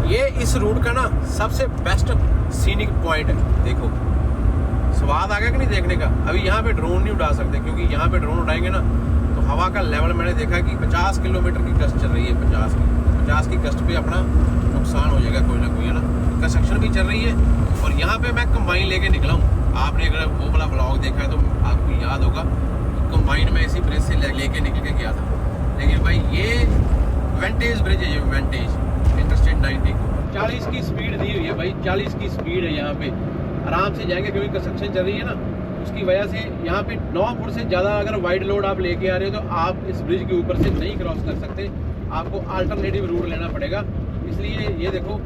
ये इस रूट का ना सबसे बेस्ट सीनिक पॉइंट है। देखो, स्वाद आ गया कि नहीं देखने का। अभी यहाँ पे ड्रोन नहीं उड़ा सकते, क्योंकि यहाँ पे ड्रोन उड़ाएंगे ना तो हवा का लेवल मैंने देखा कि 50 किलोमीटर की गश्त चल रही है। 50 की गश्त पे अपना नुकसान हो जाएगा कोई ना कोई, है ना। कंस्ट्रक्शन भी चल रही है, और यहाँ पे मैं कंबाइन लेके निकला हूँ। आपने अगर वो वाला ब्लॉग देखा है तो आपको याद होगा, कंबाइन में इसी ब्रिज से लेके निकल के गया था। लेकिन भाई ये वेंटेज ब्रिज है, ये वेंटेज इंटरस्टेट 90 40 की स्पीड दी हुई है भाई, 40 की स्पीड है। यहाँ पे आराम से जाएंगे, क्योंकि कंस्ट्रक्शन चल रही है ना, उसकी वजह से यहाँ पे 9 फुट से ज़्यादा अगर वाइड लोड आप लेके आ रहे हो तो आप इस ब्रिज के ऊपर से नहीं क्रॉस कर सकते, आपको अल्टरनेटिव रूट लेना पड़ेगा। इसलिए ये देखो,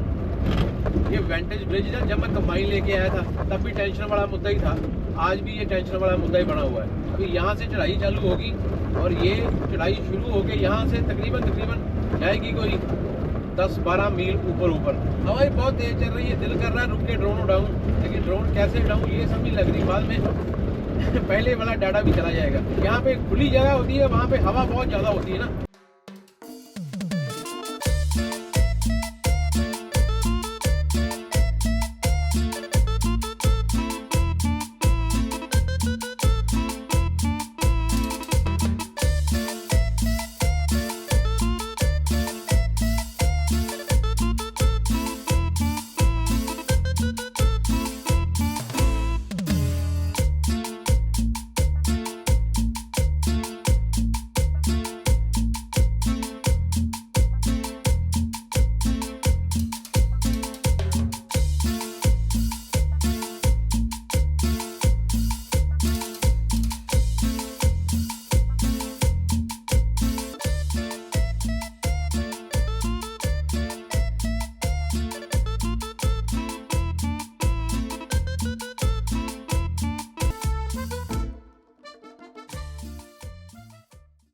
ये वेंटेज ब्रिज है। जब मैं कंबाइन लेके आया था तब भी टेंशन वाला मुद्दा ही था, आज भी ये टेंशन वाला मुद्दा ही बना हुआ है। अभी यहाँ से चढ़ाई चालू होगी, और ये चढ़ाई शुरू होके यहाँ से तकरीबन जाएगी कोई 10-12 मील ऊपर। हवाई बहुत तेज चल रही है, दिल कर रहा है रुक के ड्रोन उड़ाऊं, लेकिन ड्रोन कैसे उड़ाऊं ये समझ लग रही। बाद में पहले वाला डाटा भी चला जाएगा। यहाँ पे खुली जगह होती है, वहाँ पे हवा बहुत ज़्यादा होती है ना।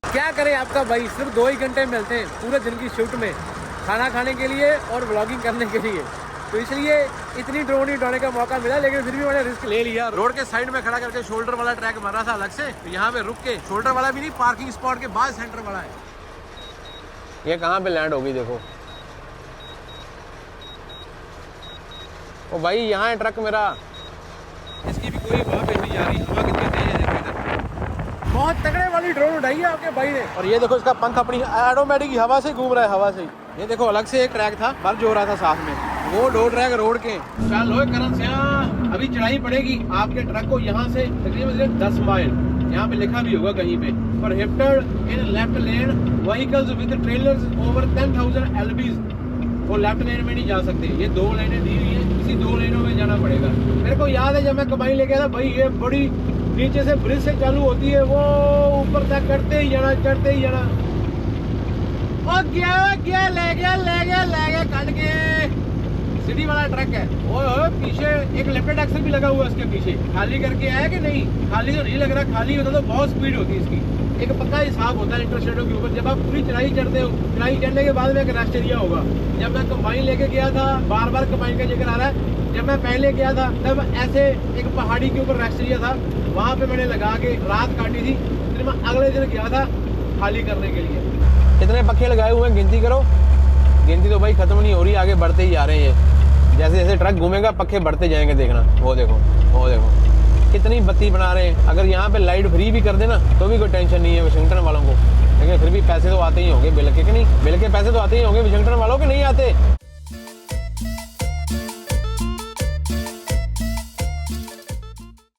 क्या करें आपका भाई, सिर्फ 2 ही घंटे मिलते हैं पूरे दिन की शिफ्ट में, खाना खाने के लिए और व्लॉगिंग करने के लिए। तो इसलिए इतनी ड्रोन ही उड़ाने का मौका मिला, लेकिन फिर भी मैंने रिस्क ले लिया। रोड के साइड में खड़ा करके शोल्डर वाला ट्रैक मारा था अलग से, तो यहाँ पे रुक के, शोल्डर वाला भी नहीं, पार्किंग स्पॉट के बाद सेंटर वाला है। ये कहाँ पे लैंड होगी देखो, ओ भाई यहाँ है ट्रक मेरा। इसकी भी कोई हवा पे नहीं जा रही, हवा कितनी तेज है देखो इधर। बहुत तगड़े वाली ड्रोन उड़ाई है आपके भाई ने। और ये देखो इसका पंख अपनी ऑटोमेटिक हवा से घूम रहा है, हवा से। ये देखो अलग से एक ट्रैक था, मर्ज हो रहा था साथ में, वो 2 ट्रैक रोड के। चलो करण सिंह, अभी चढ़ाई पड़ेगी आपके ट्रक को यहाँ से तकरीबन 10 माइल। यहाँ पे लिखा भी होगा कहीं पे, prohibited in left lane vehicles with trailers over 10,000 LBs। वो लेफ्ट लेन में नहीं जा सकते, ये 2 लेनें दी हुई है, इसी 2 लेनों में जाना पड़ेगा। मेरे को याद है जब मैं कमाई लेके आया था भाई, ये बड़ी नीचे से ब्रिज से चालू होती है, वो ऊपर तक करते ही जाना, चढ़ते ही जाना। और गया ले गया कट के सिटी वाला ट्रक है। ओए पीछे एक लेफ्ट एक्सल भी लगा हुआ है इसके पीछे। खाली करके आया कि नहीं? खाली तो नहीं लग रहा, खाली होता तो बहुत स्पीड होती है इसकी। एक पक्का हिसाब होता है इंटरस्टेटों के ऊपर। जब आप पूरी चढ़ाई चढ़ते हो, चढ़ाई चढ़ने के बाद में एक रेस्ट एरिया होगा। जब मैं कंबाइन लेके गया था, बार बार कंबाइन का जिक्र आ रहा है, जब मैं पहले गया था तब ऐसे एक पहाड़ी के ऊपर रेस्ट एरिया था, वहाँ पे मैंने लगा के रात काटी थी। फिर मैं अगले दिन गया था खाली करने के लिए। कितने पक्के लगाए हुए हैं गिनती करो। गिनती तो भाई खत्म नहीं हो रही, आगे बढ़ते ही जा रहे हैं ये। जैसे जैसे ट्रक घूमेगा पक्के बढ़ते जाएंगे, देखना। वो देखो कितनी बत्ती बना रहे हैं। अगर यहाँ पे लाइट फ्री भी कर देना तो भी कोई टेंशन नहीं है वाशिंगटन वालों को, लेकिन फिर भी पैसे तो आते ही होंगे बिल के, कि नहीं? बिल के पैसे तो आते ही होंगे वाशिंगटन वालों के, नहीं आते?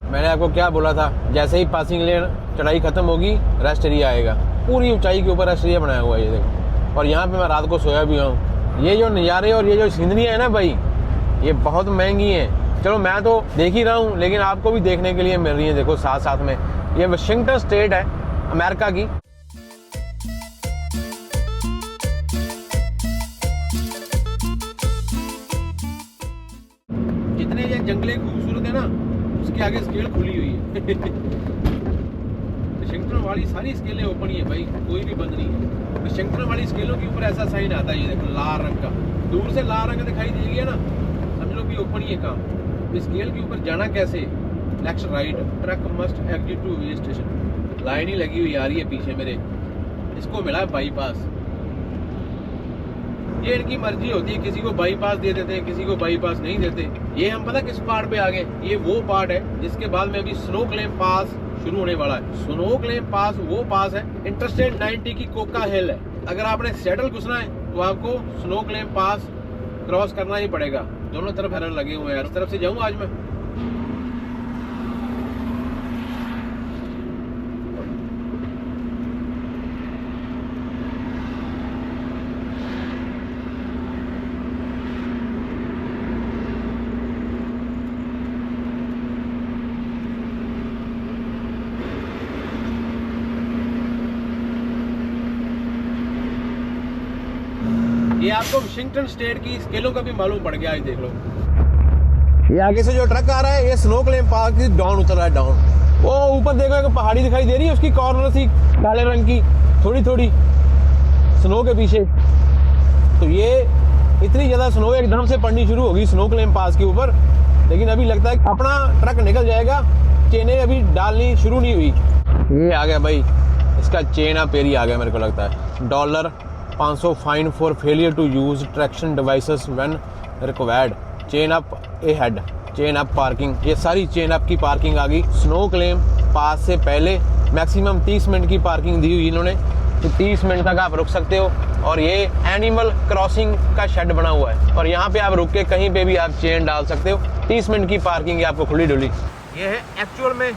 मैंने आपको क्या बोला था, जैसे ही पासिंग लेन चढ़ाई खत्म होगी रेस्ट एरिया आएगा। पूरी ऊंचाई के ऊपर रेस्ट एरिया बनाया हुआ है ये देखो। और यहाँ पे मैं रात को सोया भी हूँ। ये जो नज़ारे और ये जो सीनरियाँ है ना भाई, ये बहुत महंगी हैं। चलो मैं तो देख ही रहा हूँ, लेकिन आपको भी देखने के लिए मिल रही है। देखो साथ साथ में ये वाशिंगटन स्टेट है अमेरिका की। जितने ये जंगले खूबसूरत है ना, उसके आगे स्केल खुली हुई है। वाशिंगटन वाली सारी स्केलें ओपन ही है भाई, कोई भी बंद नहीं है। वाशिंगटन वाली स्केलों के ऊपर ऐसा साइन आता है, ये देखो लाल रंग का, दूर से लाल रंग दिखाई देगी ना, समझ लो कि ओपन ही है काम। स्केल के ऊपर जाना कैसे? Next right, truck must exit to weigh station. Line ही लगी हुई आ रही है पीछे मेरे, इसको मिला है बाईपास। ये इनकी मर्जी होती है, किसी को बाईपास दे देते हैं, किसी को बाईपास नहीं देते। ये हम पता किस पार्ट पे आ गए, ये वो पार्ट है जिसके बाद में अभी स्नो क्लेम पास शुरू होने वाला है। स्नो क्लेम पास वो पास है, इंटरस्टेट 90 की कोका हिल है। अगर आपने सेटल घुसना है तो आपको स्नो क्लेम पास क्रॉस करना ही पड़ेगा। दोनों तरफ हरन लगे हुए हैं, इस तरफ से जाऊँ आज मैं। ये आपको वाशिंगटन स्टेट की स्केलों का भी मालूम पड़ गया है, देख लो। ये आगे से जो ट्रक आ रहा है, ये स्नो क्लेम पार्क की डाउन उतर रहा है, डाउन। वो ऊपर देखो एक पहाड़ी दिखाई दे रही है, उसकी कॉर्नर सी काले रंग की थोड़ी थोड़ी स्नो के पीछे। तो ये इतनी ज्यादा स्नो एकदम से पड़नी शुरू होगी स्नो क्लेम पास के ऊपर, लेकिन अभी लगता है अपना ट्रक निकल जाएगा। चेनें अभी डालनी शुरू नहीं हुई। ये आ गया भाई, इसका चेन अप एरिया आ गया मेरे को लगता है। $500 fine for failure to use traction devices when required. Chain up ahead, chain up parking, ये सारी चेन अप की पार्किंग आ गई। स्नो क्लेम पास से पहले मैक्सिमम 30 मिनट की पार्किंग दी हुई इन्होंने, तो 30 मिनट तक आप रुक सकते हो। और ये एनिमल क्रॉसिंग का शेड बना हुआ है, और यहाँ पे आप रुक के कहीं पे भी आप चेन डाल सकते हो। 30 मिनट की पार्किंग है आपको खुली डुली। ये है एक्चुअल में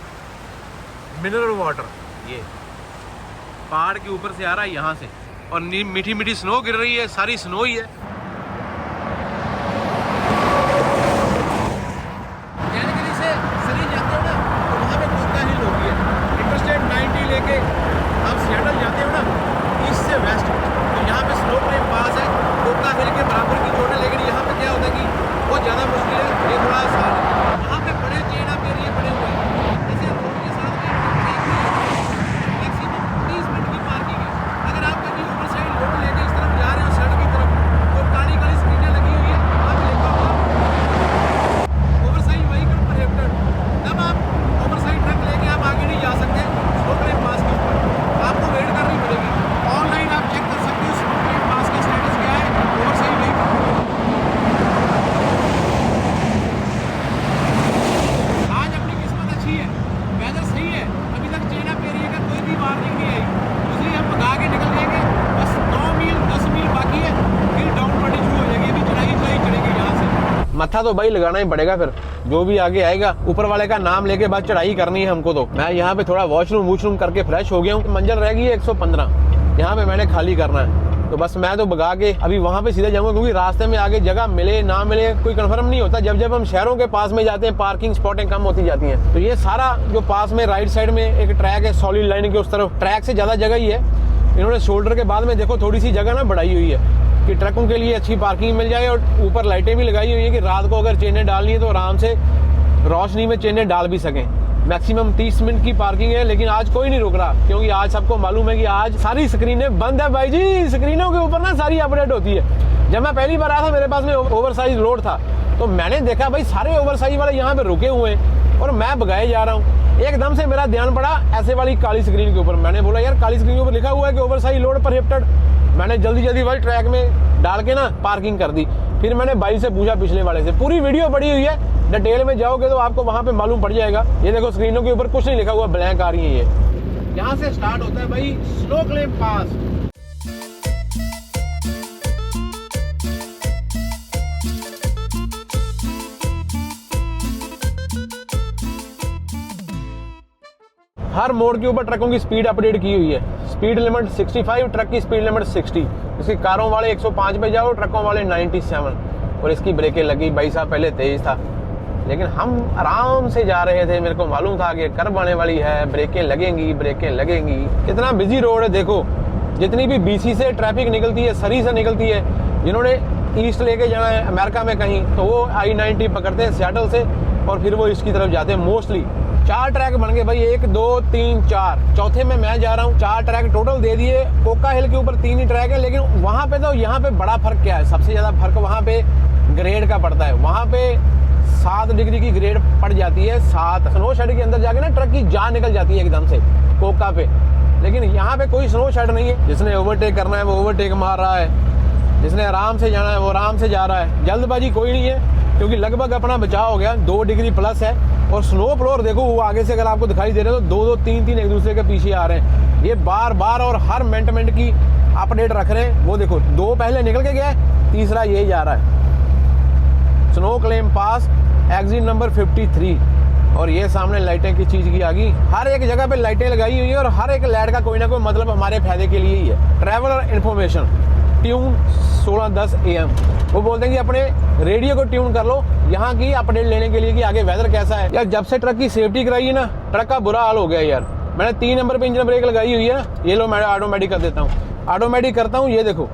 मिनरल वाटर, ये पहाड़ के ऊपर से आ रहा है यहाँ से, और मीठी मीठी स्नो गिर रही है, सारी स्नो ही है। कैलगरी से सरी जाते हो ना, तो वहाँ पे कोका हिल होती है। इंटरस्टेट 90 लेके आप सियाटल जाते हो ना, ईस्ट से वेस्ट, तो यहाँ पे स्नो क्लेम पास है, कोका हिल के बराबर की चोट है। लेकिन यहाँ पे क्या होता है कि बहुत ज़्यादा मुश्किल है, ये थोड़ा आसान है। वहाँ पे बड़े चेन अप एरिया बने हुए हैं, जैसे रोड के साथ मैक्सिमम 30 मिनट की पार्किंग है। अगर आप कभी ऊपर साइड लोड लेके इस तरफ जा रहे हो सड़क की तरफ, तो तो भाई लगाना ही पड़ेगा फिर, जो भी आगे आएगा ऊपर वाले का नाम लेके बस चढ़ाई करनी है हमको। तो मैं यहाँ पे थोड़ा वॉशरूम करके फ्रेश हो गया हूँ। मंजिल रह गई है 115, यहाँ पे मैंने खाली करना है। तो बस मैं तो भगा के अभी वहाँ पे सीधे जाऊंगा, क्योंकि रास्ते में आगे जगह मिले ना मिले कोई कंफर्म नहीं होता। जब हम शहरों के पास में जाते हैं पार्किंग स्पॉटें कम होती जाती हैं। तो ये सारा जो पास में राइट साइड में एक ट्रैक है सॉलिड लाइन के उस तरफ, ट्रैक से ज़्यादा जगह ही है। इन्होंने शोल्डर के बाद में देखो थोड़ी सी जगह ना बढ़ाई हुई है कि ट्रकों के लिए अच्छी पार्किंग मिल जाए, और ऊपर लाइटें भी लगाई हुई है कि रात को अगर चेनें डालनी है तो आराम से रोशनी में चेनें डाल भी सकें। मैक्सिमम 30 मिनट की पार्किंग है, लेकिन आज कोई नहीं रुक रहा, क्योंकि आज सबको मालूम है कि आज सारी स्क्रीनें बंद है भाई जी। स्क्रीनों के ऊपर ना सारी अपडेट होती है। जब मैं पहली बार आया था मेरे पास में ओवरसाइज लोड था, तो मैंने देखा भाई सारे ओवरसाइज वाले यहाँ पे रुके हुए हैं और मैं भगाए जा रहा हूँ। एकदम से मेरा ध्यान पड़ा ऐसे वाली काली स्क्रीन के ऊपर। मैंने बोला यार काली स्क्रीन के ऊपर लिखा हुआ है कि ओवरसाइज लोड प्रोहिबिटेड। मैंने जल्दी भाई ट्रैक में डाल के ना पार्किंग कर दी। फिर मैंने भाई से पूछा पिछले वाले से, पूरी वीडियो पड़ी हुई है, डिटेल में जाओगे तो आपको वहां पे मालूम पड़ जाएगा। ये देखो स्क्रीनों के ऊपर कुछ नहीं लिखा हुआ, ब्लैंक आ रही है। ये यहाँ से स्टार्ट होता है भाई स्नो क्लेम पास। हर मोड़ के ऊपर ट्रकों की स्पीड अपडेट की हुई है। स्पीड लिमिट 65, ट्रक की स्पीड लिमिट 60। इसकी कारों वाले 105 पे जाओ, ट्रकों वाले 97। और इसकी ब्रेकें लगी, भाई साहब पहले तेज था, लेकिन हम आराम से जा रहे थे। मेरे को मालूम था कि कर्व आने वाली है, ब्रेकें लगेंगी। कितना बिजी रोड है देखो। जितनी भी BC से ट्रैफिक निकलती है, सरी से निकलती है, जिन्होंने ईस्ट लेके जाना है अमेरिका में कहीं, तो वो I-90 पकड़ते हैं सियाटल से और फिर वो ईस्ट की तरफ जाते हैं मोस्टली। 4 ट्रैक बन गए भाई, 1 2 3 4, चौथे में मैं जा रहा हूँ। 4 ट्रैक टोटल दे दिए। कोका हिल के ऊपर 3 ही ट्रैक है, लेकिन वहाँ पे तो यहाँ पे बड़ा फर्क क्या है, सबसे ज्यादा फर्क वहाँ पे ग्रेड का पड़ता है। वहाँ पे 7 डिग्री की ग्रेड पड़ जाती है। 7 स्नो शेड के अंदर जाके ना ट्रक की जान निकल जाती है एकदम से कोका पे। लेकिन यहाँ पे कोई स्नो शेड नहीं है। जिसने ओवरटेक करना है वो ओवरटेक मार रहा है, जिसने आराम से जाना है वो आराम से जा रहा है। जल्दबाजी कोई नहीं है, क्योंकि लगभग अपना बचाव हो गया। 2 डिग्री प्लस है। और स्नो फ्लोर देखो, वो आगे से अगर आपको दिखाई दे रहे हो तो 2 3 एक दूसरे के पीछे आ रहे हैं। ये बार और हर मिनट की अपडेट रख रहे हैं। वो देखो 2 पहले निकल के गया, तीसरा ये जा रहा है। स्नो क्लेम पास एग्जिट नंबर 53। और ये सामने लाइटें की चीज की आ गई। हर एक जगह पे लाइटें लगाई हुई है और हर एक लाइट का कोई ना कोई मतलब हमारे फायदे के लिए ही है। Traveller information tune 16:10 AM। वो बोलते हैं कि अपने रेडियो को ट्यून कर लो यहाँ की अपडेट लेने के लिए कि आगे वेदर कैसा है। यार जब से ट्रक की सेफ्टी कराई है ना, ट्रक का बुरा हाल हो गया यार। मैंने 3 नंबर पे इंजन ब्रेक लगाई हुई है। ये लो मैं ऑटोमेटिक कर देता हूँ। ऑटोमेटिक करता हूँ, ये देखो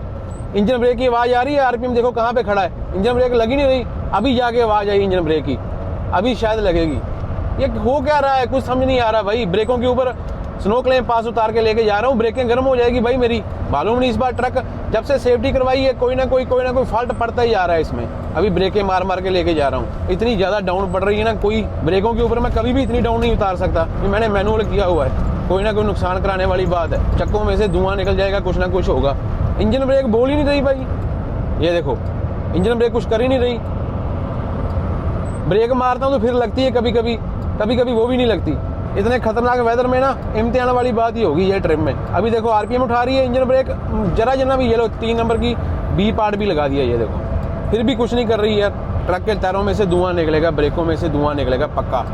इंजन ब्रेक की आवाज आ रही है। RPM देखो कहाँ पे खड़ा है। इंजन ब्रेक लगी नहीं रही, अभी जाके आवाज आई इंजन ब्रेक की, अभी शायद लगेगी। ये हो क्या रहा है, कुछ समझ नहीं आ रहा भाई। ब्रेकों के ऊपर स्नो क्लेम पास उतार के लेके जा रहा हूँ, ब्रेकें गर्म हो जाएगी भाई मेरी। मालूम नहीं, इस बार ट्रक जब से सेफ्टी करवाई है कोई ना कोई फॉल्ट पड़ता ही जा रहा है इसमें। अभी ब्रेकें मार के लेके जा रहा हूँ। इतनी ज्यादा डाउन पड़ रही है ना, कोई ब्रेकों के ऊपर मैं कभी भी इतनी डाउन नहीं उतार सकता। मैंने मैनुअल किया हुआ है, कोई ना कोई नुकसान कराने वाली बात है। चक्कों में से धुआं निकल जाएगा, कुछ ना कुछ होगा। इंजन ब्रेक बोल ही नहीं रही भाई। ये देखो इंजन ब्रेक कुछ कर ही नहीं रही। ब्रेक मारता हूँ तो फिर लगती है कभी कभी वो भी नहीं लगती। इतने खतरनाक वेदर में ना इम्तिहान वाली बात ही होगी ये ट्रिप में। अभी देखो RPM उठा रही है, इंजन ब्रेक जरा भी, ये लो 3 नंबर की B पार्ट भी लगा दिया। ये देखो फिर भी कुछ नहीं कर रही है। ट्रक के टायरों में से धुआं निकलेगा, ब्रेकों में से धुआं निकलेगा पक्का।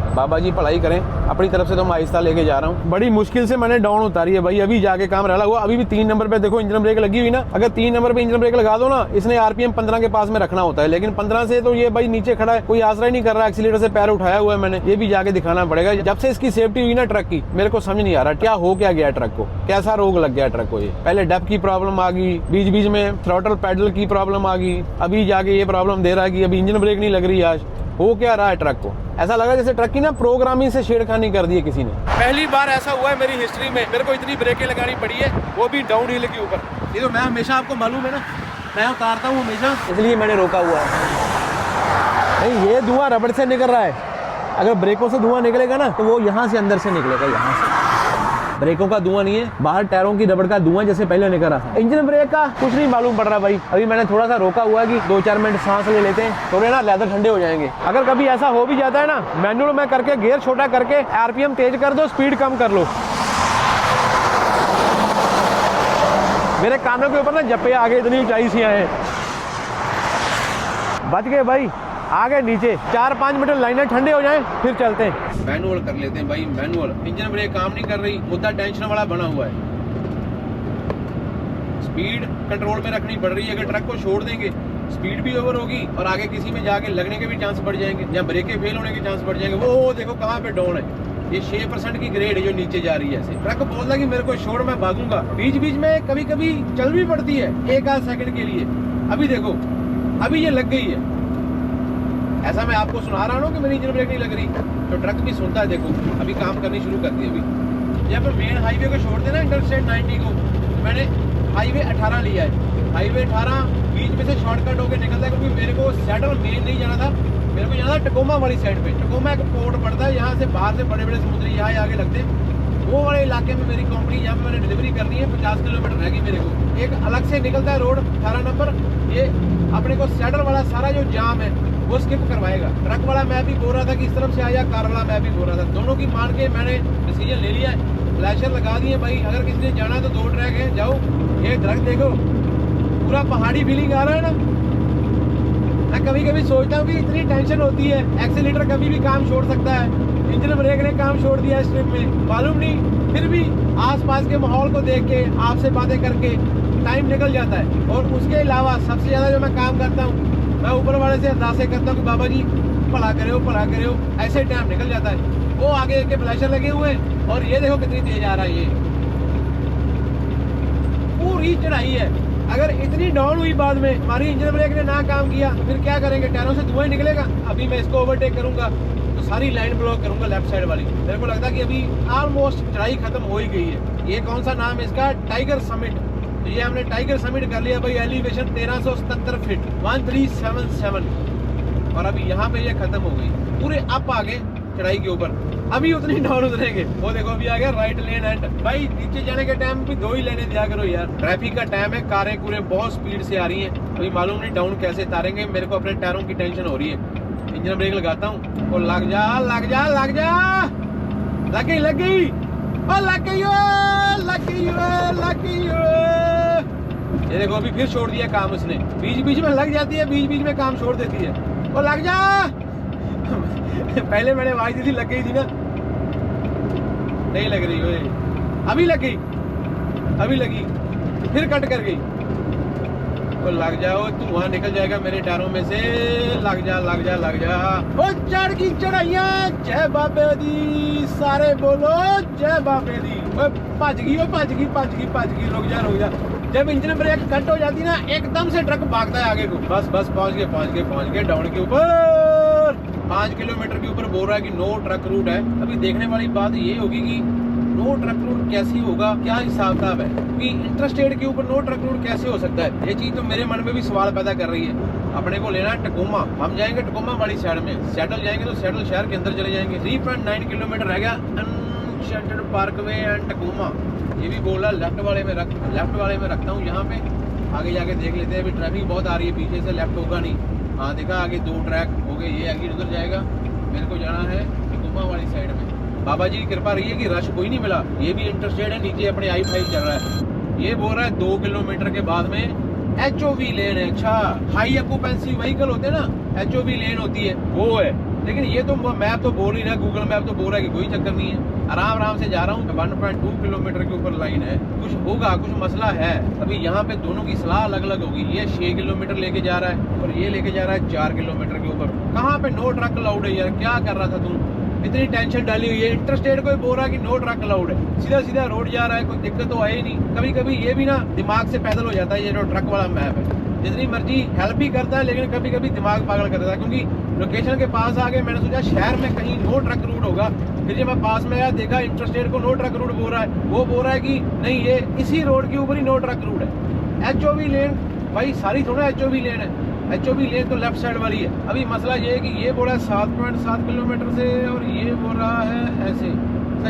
बाबा जी पढ़ाई करें अपनी तरफ से, तो मैं आहिस्ता लेके जा रहा हूँ। बड़ी मुश्किल से मैंने डाउन उतारी है भाई, अभी जाके काम रहा हुआ। अभी भी 3 नंबर पे देखो इंजन ब्रेक लगी हुई ना। अगर 3 नंबर पे इंजन ब्रेक लगा दो ना, इसने RPM 15 के पास में रखना होता है, लेकिन 15 से तो ये भाई नीचे खड़ा है, कोई आसरा ही नहीं कर रहा। एक्सीलेटर से पैर उठाया हुआ है मैंने, ये भी जाके दिखाना पड़ेगा। जब से इसकी सेफ्टी हुई ना ट्रक की, मेरे को समझ नहीं आ रहा क्या हो क्या गया ट्रक को, कैसा रोग लग गया ट्रक को। ये पहले डब की प्रॉब्लम आ गई, बीच में थ्रॉटल पैडल की प्रॉब्लम आ गई, अभी जाके ये प्रॉब्लम दे रहा है कि अभी इंजन ब्रेक नहीं लग रही। आज हो क्या रहा है ट्रक को, ऐसा लगा जैसे ट्रक की ना प्रोग्रामिंग से छेड़खानी कर दी है किसी ने। पहली बार ऐसा हुआ है मेरी हिस्ट्री में, मेरे को इतनी ब्रेकें लगानी पड़ी है, वो भी डाउन हिल के ऊपर। ये तो मैं हमेशा, आपको मालूम है ना, मैं उतारता हूँ हमेशा, इसलिए मैंने रोका हुआ है। नहीं, ये धुआं रबड़ से निकल रहा है। अगर ब्रेकों से धुआं निकलेगा ना तो वो यहाँ से अंदर से निकलेगा, यहाँ से। ब्रेकों का धुआं नहीं है, बाहर टायरों की रबड़ का धुआं जैसे पहले निकल रहा था। इंजन ब्रेक का कुछ नहीं मालूम पड़ रहा भाई। अभी मैंने थोड़ा सा रोका हुआ है कि 2-4 मिनट सांस ले लेते हैं, थोड़े ना लेदर ठंडे हो जाएंगे। अगर कभी ऐसा हो भी जाता है ना, मैनुअल में करके गियर छोटा करके RPM तेज कर दो, स्पीड कम कर लो। मेरे कानों के ऊपर ना जप्पे आगे इतनी ऊंचाई से आए, बच गए भाई। आगे नीचे 4-5 मिनट लाइनें ठंडे हो जाएं फिर चलते हैं। मैनुअल कर लेते हैं भाई, मैनुअल। इंजन ब्रेक काम नहीं कर रही, मुद्दा टेंशन वाला बना हुआ है। स्पीड कंट्रोल में रखनी पड़ रही है, अगर ट्रक को छोड़ देंगे स्पीड भी ओवर होगी और आगे किसी में जाके लगने के भी चांस बढ़ जाएंगे या ब्रेकें फेल होने के चांस बढ़ जाएंगे। वो देखो कहाँ पे डाउन है, ये 6% की ग्रेड है जो नीचे जा रही है। ऐसे ट्रक बोलता कि मेरे को छोड़, मैं भागूंगा। बीच बीच में कभी कभी चल भी पड़ती है 1-8 सेकंड के लिए। अभी देखो, अभी ये लग गई है। ऐसा मैं आपको सुना रहा हूँ कि मेरी इंजन ब्रेक नहीं लग रही, तो ट्रक भी सुनता है। देखो अभी काम करनी शुरू कर दी। अभी जब मेन हाईवे को छोड़ देना इंटरस्टेट 90 को, मैंने हाईवे 18 लिया है। हाईवे 18 बीच में से शॉर्टकट होकर निकलता है, क्योंकि मेरे को सेटल मेन नहीं जाना था, मेरे को जाना था टकोमा वाली साइड पे। टकोमा एक पोर्ट पड़ता है, यहाँ से बाहर से बड़े बड़े समुद्री जहाज आगे लगते हैं। वो वाले इलाके में मेरी कंपनी, यहाँ पे मैंने डिलीवरी करनी है। 50 किलोमीटर रहेगी मेरे को। एक अलग से निकलता है रोड 18 नंबर, ये अपने को सेटल वाला सारा जो जाम है वो स्किप करवाएगा। ट्रक वाला मैं भी बोल रहा था कि इस तरफ से आया, कार वाला मैं भी बोल रहा था। दोनों की मान के मैंने डिसीजन ले लिया है। फ्लैशर लगा दिए भाई, अगर किसी ने जाना है तो 2 ट्रैक है, जाओ। ये ट्रक देखो पूरा पहाड़ी फीलिंग आ रहा है ना। मैं कभी कभी सोचता हूँ कि इतनी टेंशन होती है, एक्सीलेटर कभी भी काम छोड़ सकता है, इंजन ब्रेक ने काम छोड़ दिया इस ट्रिप में, मालूम नहीं। फिर भी आसपास के माहौल को देख के, आपसे बातें करके टाइम निकल जाता है। और उसके अलावा सबसे ज़्यादा जो मैं काम करता हूँ, मैं ऊपर वाले से अरदासें करता हूँ कि बाबा जी भला करे हो, भला करे हो। ऐसे टाइम निकल जाता है। वो आगे के फ्लैशर लगे हुए हैं और ये देखो कितनी तेज आ रहा है। ये पूरी चढ़ाई है। अगर इतनी डाउन हुई बाद में हमारी इंजन ब्रेक ने ना काम किया तो फिर क्या करेंगे? टायरों से धुआं ही निकलेगा। अभी मैं इसको ओवरटेक करूंगा तो सारी लाइन ब्लॉक करूंगा लेफ्ट साइड वाली। मेरे को लगता है कि अभी ऑलमोस्ट चढ़ाई खत्म हो ही गई है। ये कौन सा नाम है इसका? Tiger summit. तो ये हमने टाइगर समिट कर लिया भाई। Elevation 1377 feet 1377। और अभी यहाँ पे ये खत्म हो गई, पूरे अप आ गए चढ़ाई के ऊपर। अभी उतनी डाउन उतरेंगे। वो देखो अभी आ गया राइट लेन एंड। भाई नीचे जाने के टाइम भी 2 ही लेने दिया करो यार। ट्रैफिक का टाइम है, कारें कूरें बहुत स्पीड से आ रही हैं। अभी मालूम नहीं डाउन कैसे तारेंगे। मेरे को अपने टायरों की टेंशन हो रही है। इंजन ब्रेक लगाता हूँ और लग जा लग जा लग जा। लग गई लग गई लग गई लग गई लग गई। ये देखो अभी फिर छोड़ दिया काम उसने। बीच बीच में लग जाती है, बीच बीच में काम छोड़ देती है। वो लग जा। पहले मैंने आवाज दी थी, लग गई थी ना, नहीं लग रही। ओए अभी लग गई, अभी लगी, फिर कट कर गई। तो लग जाओ, तू वहां निकल जाएगा मेरे टायरों में से। लग जा लग जा लग जा। ओ चढ़ की चढ़ाइया, जय बाबे दी। सारे बोलो जय बाबे दी। भज गई, भज गई भज गई भज गई। रुक जा रुक जा। जब इंजन ब्रेक कट हो जाती ना, एकदम से ट्रक भागता है आगे को। बस बस पहुंच गए पहुंच गए पहुंच गए। डाउन के ऊपर 5 किलोमीटर के ऊपर बोल रहा है कि नो ट्रक रूट है। अभी देखने वाली बात ये होगी कि नो ट्रक रूट कैसे होगा, क्या हिसाब किताब है कि इंटरस्टेट के ऊपर नो ट्रक रूट कैसे हो सकता है। ये चीज तो मेरे मन में भी सवाल पैदा कर रही है। अपने को लेना है टकोमा, हम जाएंगे टकोमा वाली साइड में। सेटल जाएंगे तो सेटल शहर के अंदर चले जाएंगे। 3.9 किलोमीटर रह गया अनशेल्टर्ड पार्कवे एंड टकोमा। ये भी बोल रहा लेफ्ट वाले में रखता हूँ। यहाँ पे आगे जाके देख लेते हैं। अभी ट्रैफिक बहुत आ रही है, पीछे से लेफ्ट होगा नहीं। हाँ देखा, आगे 2 ट्रैक हो गए। ये आगे उधर जाएगा, मेरे को जाना है टकोमा वाली साइड में। बाबा जी की कृपा रही है कि रश कोई नहीं मिला। ये भी इंटरस्टेट है, नीचे अपने I-5 चल रहा है। ये बोल रहा है 2 किलोमीटर के बाद में HOV लेन है। अच्छा, हाई ऑक्यूपेंसी व्हीकल होते हैं ना, HOV लेन होती है, वो है। लेकिन ये तो मैप तो बोल ही रहा है, गूगल मैप तो बोल रहा है कि कोई चक्कर नहीं है, आराम से जा रहा हूँ। 1.2 किलोमीटर के ऊपर लाइन है। कुछ होगा, कुछ मसला है। अभी यहाँ पे दोनों की सलाह अलग अलग होगी। ये 6 किलोमीटर लेके जा रहा है और ये लेके जा रहा है 4 किलोमीटर के ऊपर। कहाँ पे नो ट्रक अलाउड है यार? क्या कर रहा था तू? इतनी टेंशन डाली हुई है। इंटरस्टेट को बोल रहा है कि नो ट्रक अलाउड है, सीधा सीधा रोड जा रहा है, कोई दिक्कत तो है ही नहीं। कभी कभी ये भी ना दिमाग से पैदल हो जाता है। ये जो ट्रक वाला मैप है जितनी मर्जी हेल्प भी करता है, लेकिन कभी कभी दिमाग पागल कर देता है। क्योंकि लोकेशन के पास आ गए, मैंने सोचा शहर में कहीं नो ट्रक रूट होगा। फिर जब मैं पास में आया, देखा इंटरस्टेट को नो ट्रक रूट बोल रहा है। वो बोल रहा है कि नहीं, ये इसी रोड के ऊपर ही नो ट्रक रूट है। HOV लेन भाई सारी थोड़ा HOV लेन है। HOV लेन तो लेफ्ट साइड वाली है। अभी मसला ये है कि ये बोल रहा है 7.7 किलोमीटर से, और ये बोल रहा है ऐसे।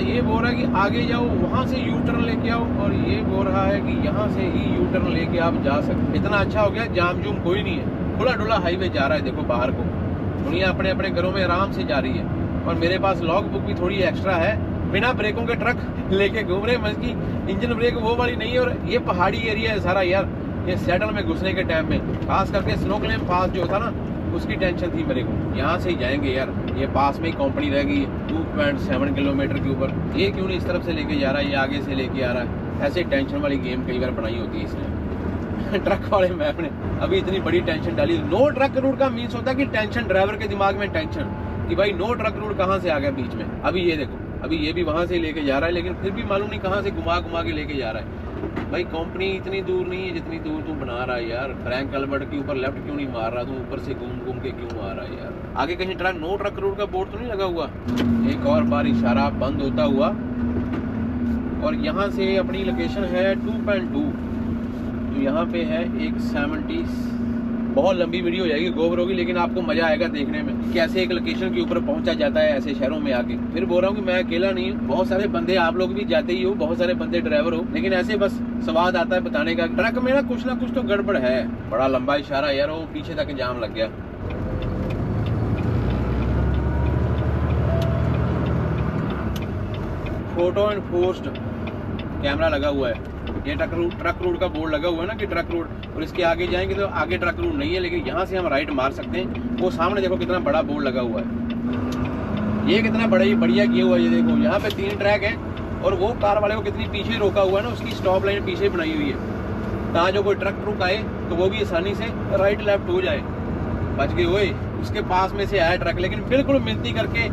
ये बोल रहा है कि आगे जाओ, वहाँ से यू टर्न लेके आओ, और ये बोल रहा है कि यहाँ से ही यू टर्न लेके आप जा सकते। इतना अच्छा हो गया, जाम जूम कोई नहीं है, खुला डुला हाईवे जा रहा है। देखो बाहर को दुनिया अपने अपने घरों में आराम से जा रही है। और मेरे पास लॉग बुक भी थोड़ी एक्स्ट्रा है। बिना ब्रेकों के ट्रक लेके घूम रहे, मतलब इंजन ब्रेक वो वाली नहीं है। और ये पहाड़ी एरिया है सारा यार। ये सेटल में घुसने के टाइम में, खास करके स्नो क्लेम पास जो था ना, उसकी टेंशन थी मेरे को। यहाँ से ही जाएंगे यार, ये पास में ही कंपनी रह गई 2.7 किलोमीटर के ऊपर, ये क्यों नहीं इस तरफ से लेके जा रहा है, ये आगे से लेके आ रहा है। ऐसे टेंशन वाली गेम कई बार बनाई होती है इसने ट्रक वाले मैप ने अभी इतनी बड़ी टेंशन डाली। नो ट्रक रूट का मीन्स होता है कि टेंशन, ड्राइवर के दिमाग में टेंशन कि भाई नो ट्रक रूट कहाँ से आ गया बीच में। अभी ये देखो, अभी ये भी वहां से लेके जा रहा है, लेकिन फिर भी मालूम नहीं कहाँ से घुमा घुमा के लेके जा रहा है। भाई कंपनी इतनी दूर नहीं है जितनी दूर तू बना रहा है यार। फ्रैंक एल्बर्ट के ऊपर लेफ्ट क्यों नहीं मार रहा तू, ऊपर से घूम घूम के क्यों मार रहा है यार। आगे कहीं ट्रक, नो ट्रक रूट का बोर्ड तो नहीं लगा हुआ। एक और बार इशारा बंद होता हुआ, और यहाँ से अपनी लोकेशन है 2.2, तो यहाँ पे है 170। बहुत लंबी वीडियो हो जाएगी गोबर होगी, लेकिन आपको मजा आएगा देखने में कैसे एक लोकेशन के ऊपर पहुंचा जाता है ऐसे शहरों में आके। फिर बोल रहा हूँ कि मैं अकेला नहीं हूँ, बहुत सारे बंदे, आप लोग भी जाते ही हो, बहुत सारे बंदे ड्राइवर हो, लेकिन ऐसे बस स्वाद आता है बताने का। ट्रक में ना कुछ तो गड़बड़ है। बड़ा लंबा इशारा यार, वो पीछे तक जाम लग गया। फोटो एनफोर्स्ड कैमरा लगा हुआ है। ये ट्रक रूट का बोर्ड लगा हुआ है ना कि ट्रक रूट, और इसके आगे जाएंगे तो आगे ट्रक रूट नहीं है, लेकिन यहाँ से हम राइट मार सकते हैं। वो सामने देखो कितना बड़ा बोर्ड लगा हुआ है, ये कितना बढ़िया किया हुआ है। ये देखो यहाँ पे 3 ट्रैक है, और वो कार वाले को कितनी पीछे रोका हुआ है ना, उसकी स्टॉप लाइन पीछे बनाई हुई है, ताकि जो कोई ट्रक ट्रुक आए तो वो भी आसानी से राइट लेफ्ट हो जाए। बच गए हुए, उसके पास में से आया ट्रक, लेकिन बिल्कुल मिलती करके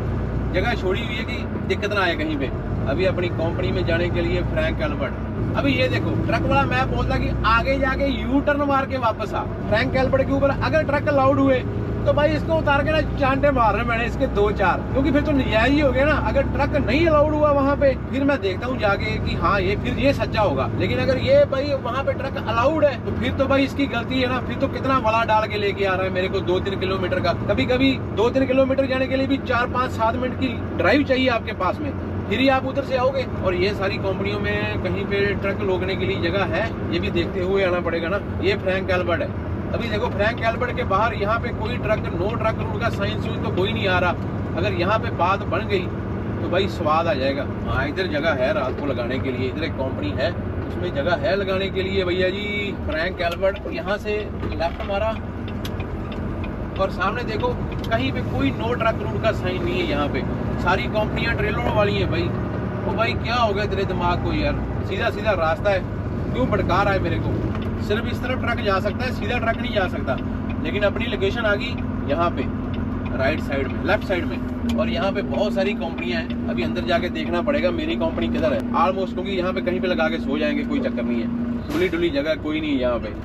जगह छोड़ी हुई है कि दिक्कत ना आए कहीं पे। अभी अपनी कंपनी में जाने के लिए फ्रैंक एल्बर्ट। अभी ये देखो ट्रक वाला मैप बोलता कि आगे जाके यू टर्न मार के वापस आ। फ्रैंक एल्बर्ट के ऊपर अगर ट्रक अलाउड हुए तो भाई इसको उतार के ना चांटे मार रहे मैंने इसके 2-4, क्योंकि फिर तो नजायज ही हो गया ना। अगर ट्रक नहीं अलाउड हुआ वहाँ पे, फिर मैं देखता हूँ जाके कि हाँ ये फिर ये सच्चा होगा। लेकिन अगर ये भाई वहाँ पे ट्रक अलाउड है तो फिर तो भाई इसकी गलती है ना। फिर तो कितना बड़ा डाल के लेके आ रहा है मेरे को 2-3 किलोमीटर का। कभी कभी 2-3 किलोमीटर जाने के लिए भी 4-5-7 मिनट की ड्राइव चाहिए आपके पास में, फिर ही आप उधर से आओगे। और ये सारी कंपनियों में कहीं पे ट्रक रोकने के लिए जगह है, ये भी देखते हुए आना पड़ेगा ना। ये फ्रैंक एल्बर्ट है। अभी देखो फ्रैंक एल्बर्ट के बाहर यहाँ पे कोई ट्रक, नो ट्रक रूट का साइन सुइन तो कोई नहीं आ रहा। अगर यहाँ पे बात बन गई तो भाई स्वाद आ जाएगा। हाँ इधर जगह है रात को लगाने के लिए, इधर एक कंपनी है, उसमें जगह है लगाने के लिए भैया जी। फ्रैंक एल्बर्ट, यहाँ से लेफ्ट मारा, और सामने देखो कहीं पे कोई नो ट्रक रूट का साइन नहीं है। यहाँ पे सारी कंपनियां ट्रेलरों वाली हैं भाई। तो भाई क्या हो गया तेरे दिमाग को यार, सीधा सीधा रास्ता है, क्यों भटका रहा है मेरे को। सिर्फ इस तरफ ट्रक जा सकता है, सीधा ट्रक नहीं जा सकता। लेकिन अपनी लोकेशन आ गई यहाँ पे राइट साइड में, लेफ्ट साइड में, और यहाँ पे बहुत सारी कंपनियां हैं। अभी अंदर जाके देखना पड़ेगा मेरी कंपनी किधर है ऑलमोस्ट, क्योंकि यहाँ पे कहीं पे लगा के सो जाएंगे, कोई चक्कर नहीं है। खुली डुली जगह कोई नहीं है यहाँ पे।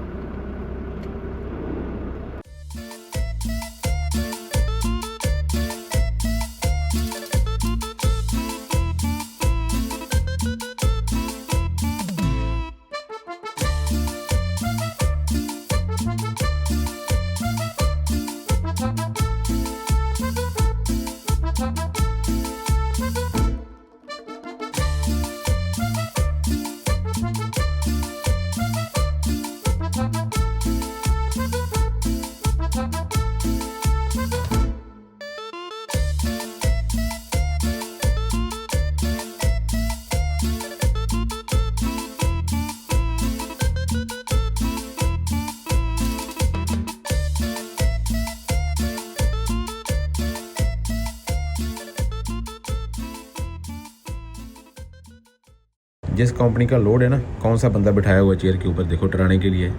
जिस कंपनी का लोड है ना, कौन सा बंदा बिठाया हुआ चेयर के ऊपर देखो डराने के लिए।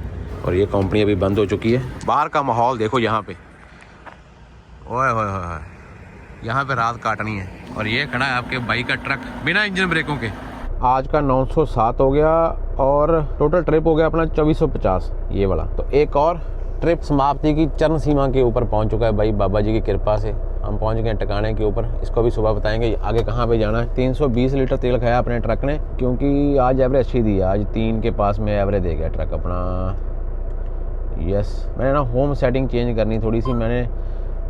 और ये कंपनी अभी बंद हो चुकी है। बाहर का माहौल देखो यहाँ पे, ओए होए होए, यहाँ पे रात काटनी है। और ये खड़ा है आपके बाइक का ट्रक बिना इंजन ब्रेकों के। आज का 907 हो गया, और टोटल ट्रिप हो गया अपना 2450 ये वाला। तो एक और ट्रिप समाप्ति की चरम सीमा के ऊपर पहुँच चुका है भाई, बाबा जी की कृपा से हम पहुंच गए टिकाने के ऊपर। इसको भी सुबह बताएंगे आगे कहाँ पे जाना है। 320 लीटर तेल खाया अपने ट्रक ने, क्योंकि आज एवरेज अच्छी दी है। आज 3 के पास में एवरेज दे गया ट्रक अपना। यस, मैंने ना होम सेटिंग चेंज करनी थोड़ी सी, मैंने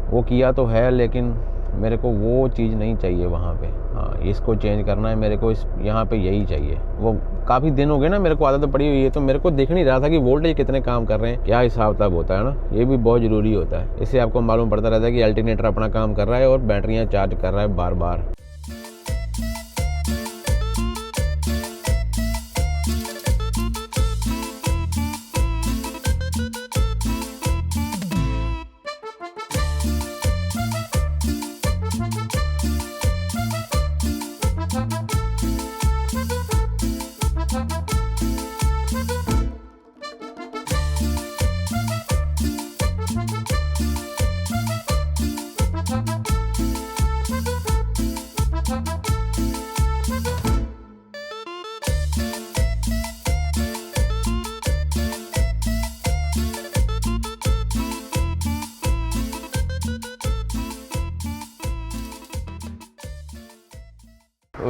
वो किया तो है, लेकिन मेरे को वो चीज़ नहीं चाहिए वहाँ पे। हाँ, इसको चेंज करना है मेरे को, इस यहाँ पे यही चाहिए। वो काफ़ी दिन हो गए ना, मेरे को आदत पड़ी हुई है, तो मेरे को देख नहीं रहा था कि वोल्टेज कितने काम कर रहे हैं, क्या हिसाब किताब होता है ना। ये भी बहुत ज़रूरी होता है, इससे आपको मालूम पड़ता रहता है कि अल्टरनेटर अपना काम कर रहा है और बैटरियाँ चार्ज कर रहा है बार बार।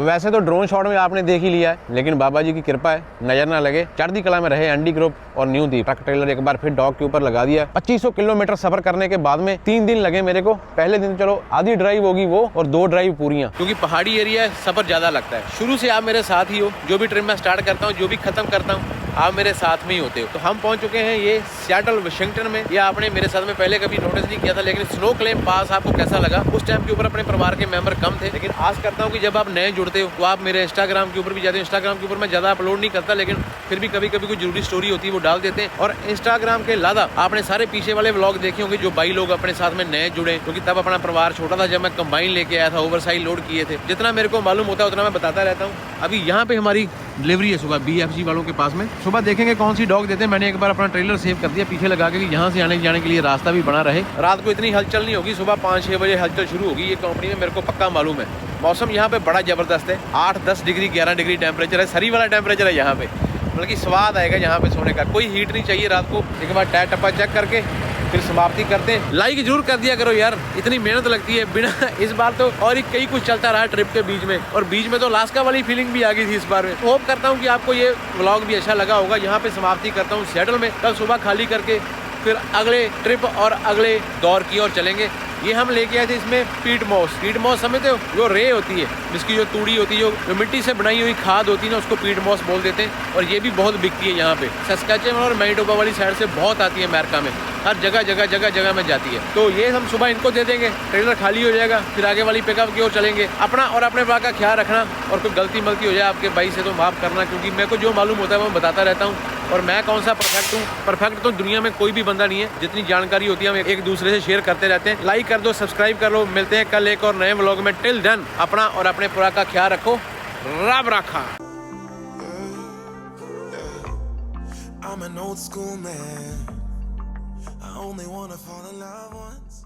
वैसे तो ड्रोन शॉट में आपने देख ही लिया है, लेकिन बाबा जी की कृपा है, नजर ना लगे। चढ़ती कला में रहे एंडी ग्रुप और न्यू द्वीप। ट्रक ट्रेलर एक बार फिर डॉग के ऊपर लगा दिया। 2500 किलोमीटर सफर करने के बाद में 3 दिन लगे मेरे को। पहले दिन चलो आधी ड्राइव होगी वो, और 2 ड्राइव पूरियां, क्योंकि पहाड़ी एरिया है, सफर ज्यादा लगता है। शुरू से आप मेरे साथ ही हो, जो भी ट्रिप मैं स्टार्ट करता हूँ, जो भी खत्म करता हूँ, आप मेरे साथ में ही होते हो। तो हम पहुंच चुके हैं ये सियाटल वाशिंगटन में। ये आपने मेरे साथ में पहले कभी नोटिस नहीं किया था, लेकिन स्नो क्लेम पास आपको कैसा लगा? उस टाइम के ऊपर अपने परिवार के मेंबर कम थे, लेकिन आस करता हूँ कि जब आप नए जुड़ते हो तो आप मेरे इंस्टाग्राम के ऊपर भी जाते हो। इंस्टाग्राम के ऊपर मैं ज्यादा अपलोड नहीं करता, लेकिन फिर भी कभी कभी कोई जरूरी स्टोरी होती है वो डाल देते हैं। और इंस्टाग्राम के अलावा आपने सारे पीछे वाले व्लॉग देखे होंगे जो भाई लोग अपने साथ में नए जुड़े, क्योंकि तब अपना परिवार छोटा था, जब मैं कंबाइन लेके आया था, ओवरसाइज लोड किए थे। जितना मेरे को मालूम होता है उतना मैं बताता रहता हूँ। अभी यहाँ पे हमारी डिलीवरी है सुबह BFG वालों के पास में। सुबह देखेंगे कौन सी डॉग देते हैं। मैंने एक बार अपना ट्रेलर सेव कर दिया पीछे लगा के कि यहाँ से आने जाने के लिए रास्ता भी बना रहे। रात को इतनी हलचल नहीं होगी, सुबह 5-6 बजे हलचल शुरू होगी। ये कंपनी में मेरे को पक्का मालूम है। मौसम यहाँ पे बड़ा जबरदस्त है। 8-10 डिग्री 11 डिग्री टेम्परेचर है, सरी वाला टेम्परेचर है यहाँ पे। बल्कि स्वाद आएगा यहाँ पे सोने का। कोई हीट नहीं चाहिए रात को। एक बार टायर टप्पा चेक करके फिर समाप्ति करते हैं। लाइक जरूर कर दिया करो यार, इतनी मेहनत लगती है बिना। इस बार तो और ही कई कुछ चलता रहा ट्रिप के बीच में, और बीच में तो अलास्का वाली फीलिंग भी आ गई थी इस बार में। होप करता हूँ कि आपको ये व्लॉग भी अच्छा लगा होगा। यहाँ पे समाप्ति करता हूँ सियाटल में। कल सुबह खाली करके फिर अगले ट्रिप और अगले दौर की ओर चलेंगे। ये हम लेके आए थे इसमें पीट मॉस समझते हो? जो रे होती है, जिसकी जो तूड़ी होती है, जो मिट्टी से बनाई हुई खाद होती है ना, उसको पीट मॉस बोल देते हैं। और ये भी बहुत बिकती है यहाँ पे। सस्कैचुअन और मैनिटोबा वाली साइड से बहुत आती है अमेरिका में। हर जगह में जाती है। तो ये हम सुबह इनको दे देंगे, ट्रेलर खाली हो जाएगा, फिर आगे वाली पिकअप की ओर चलेंगे। अपना और अपने भाई का ख्याल रखना, और कोई गलती मलती हो जाए आपके भाई से तो माफ़ करना, क्योंकि मेरे को जो मालूम होता है वो मैं बताता रहता हूँ। और मैं कौन सा परफेक्ट हूँ? परफेक्ट तो दुनिया में कोई भी बंदा नहीं है। जितनी जानकारी होती है हम एक दूसरे से शेयर करते रहते हैं। लाइक कर दो, सब्सक्राइब कर लो। मिलते हैं कल एक और नए व्लॉग में। टिल देन अपना और अपने पूरा का ख्याल रखो। रब रखा। I'm an old school man. I only wanna fall in love once.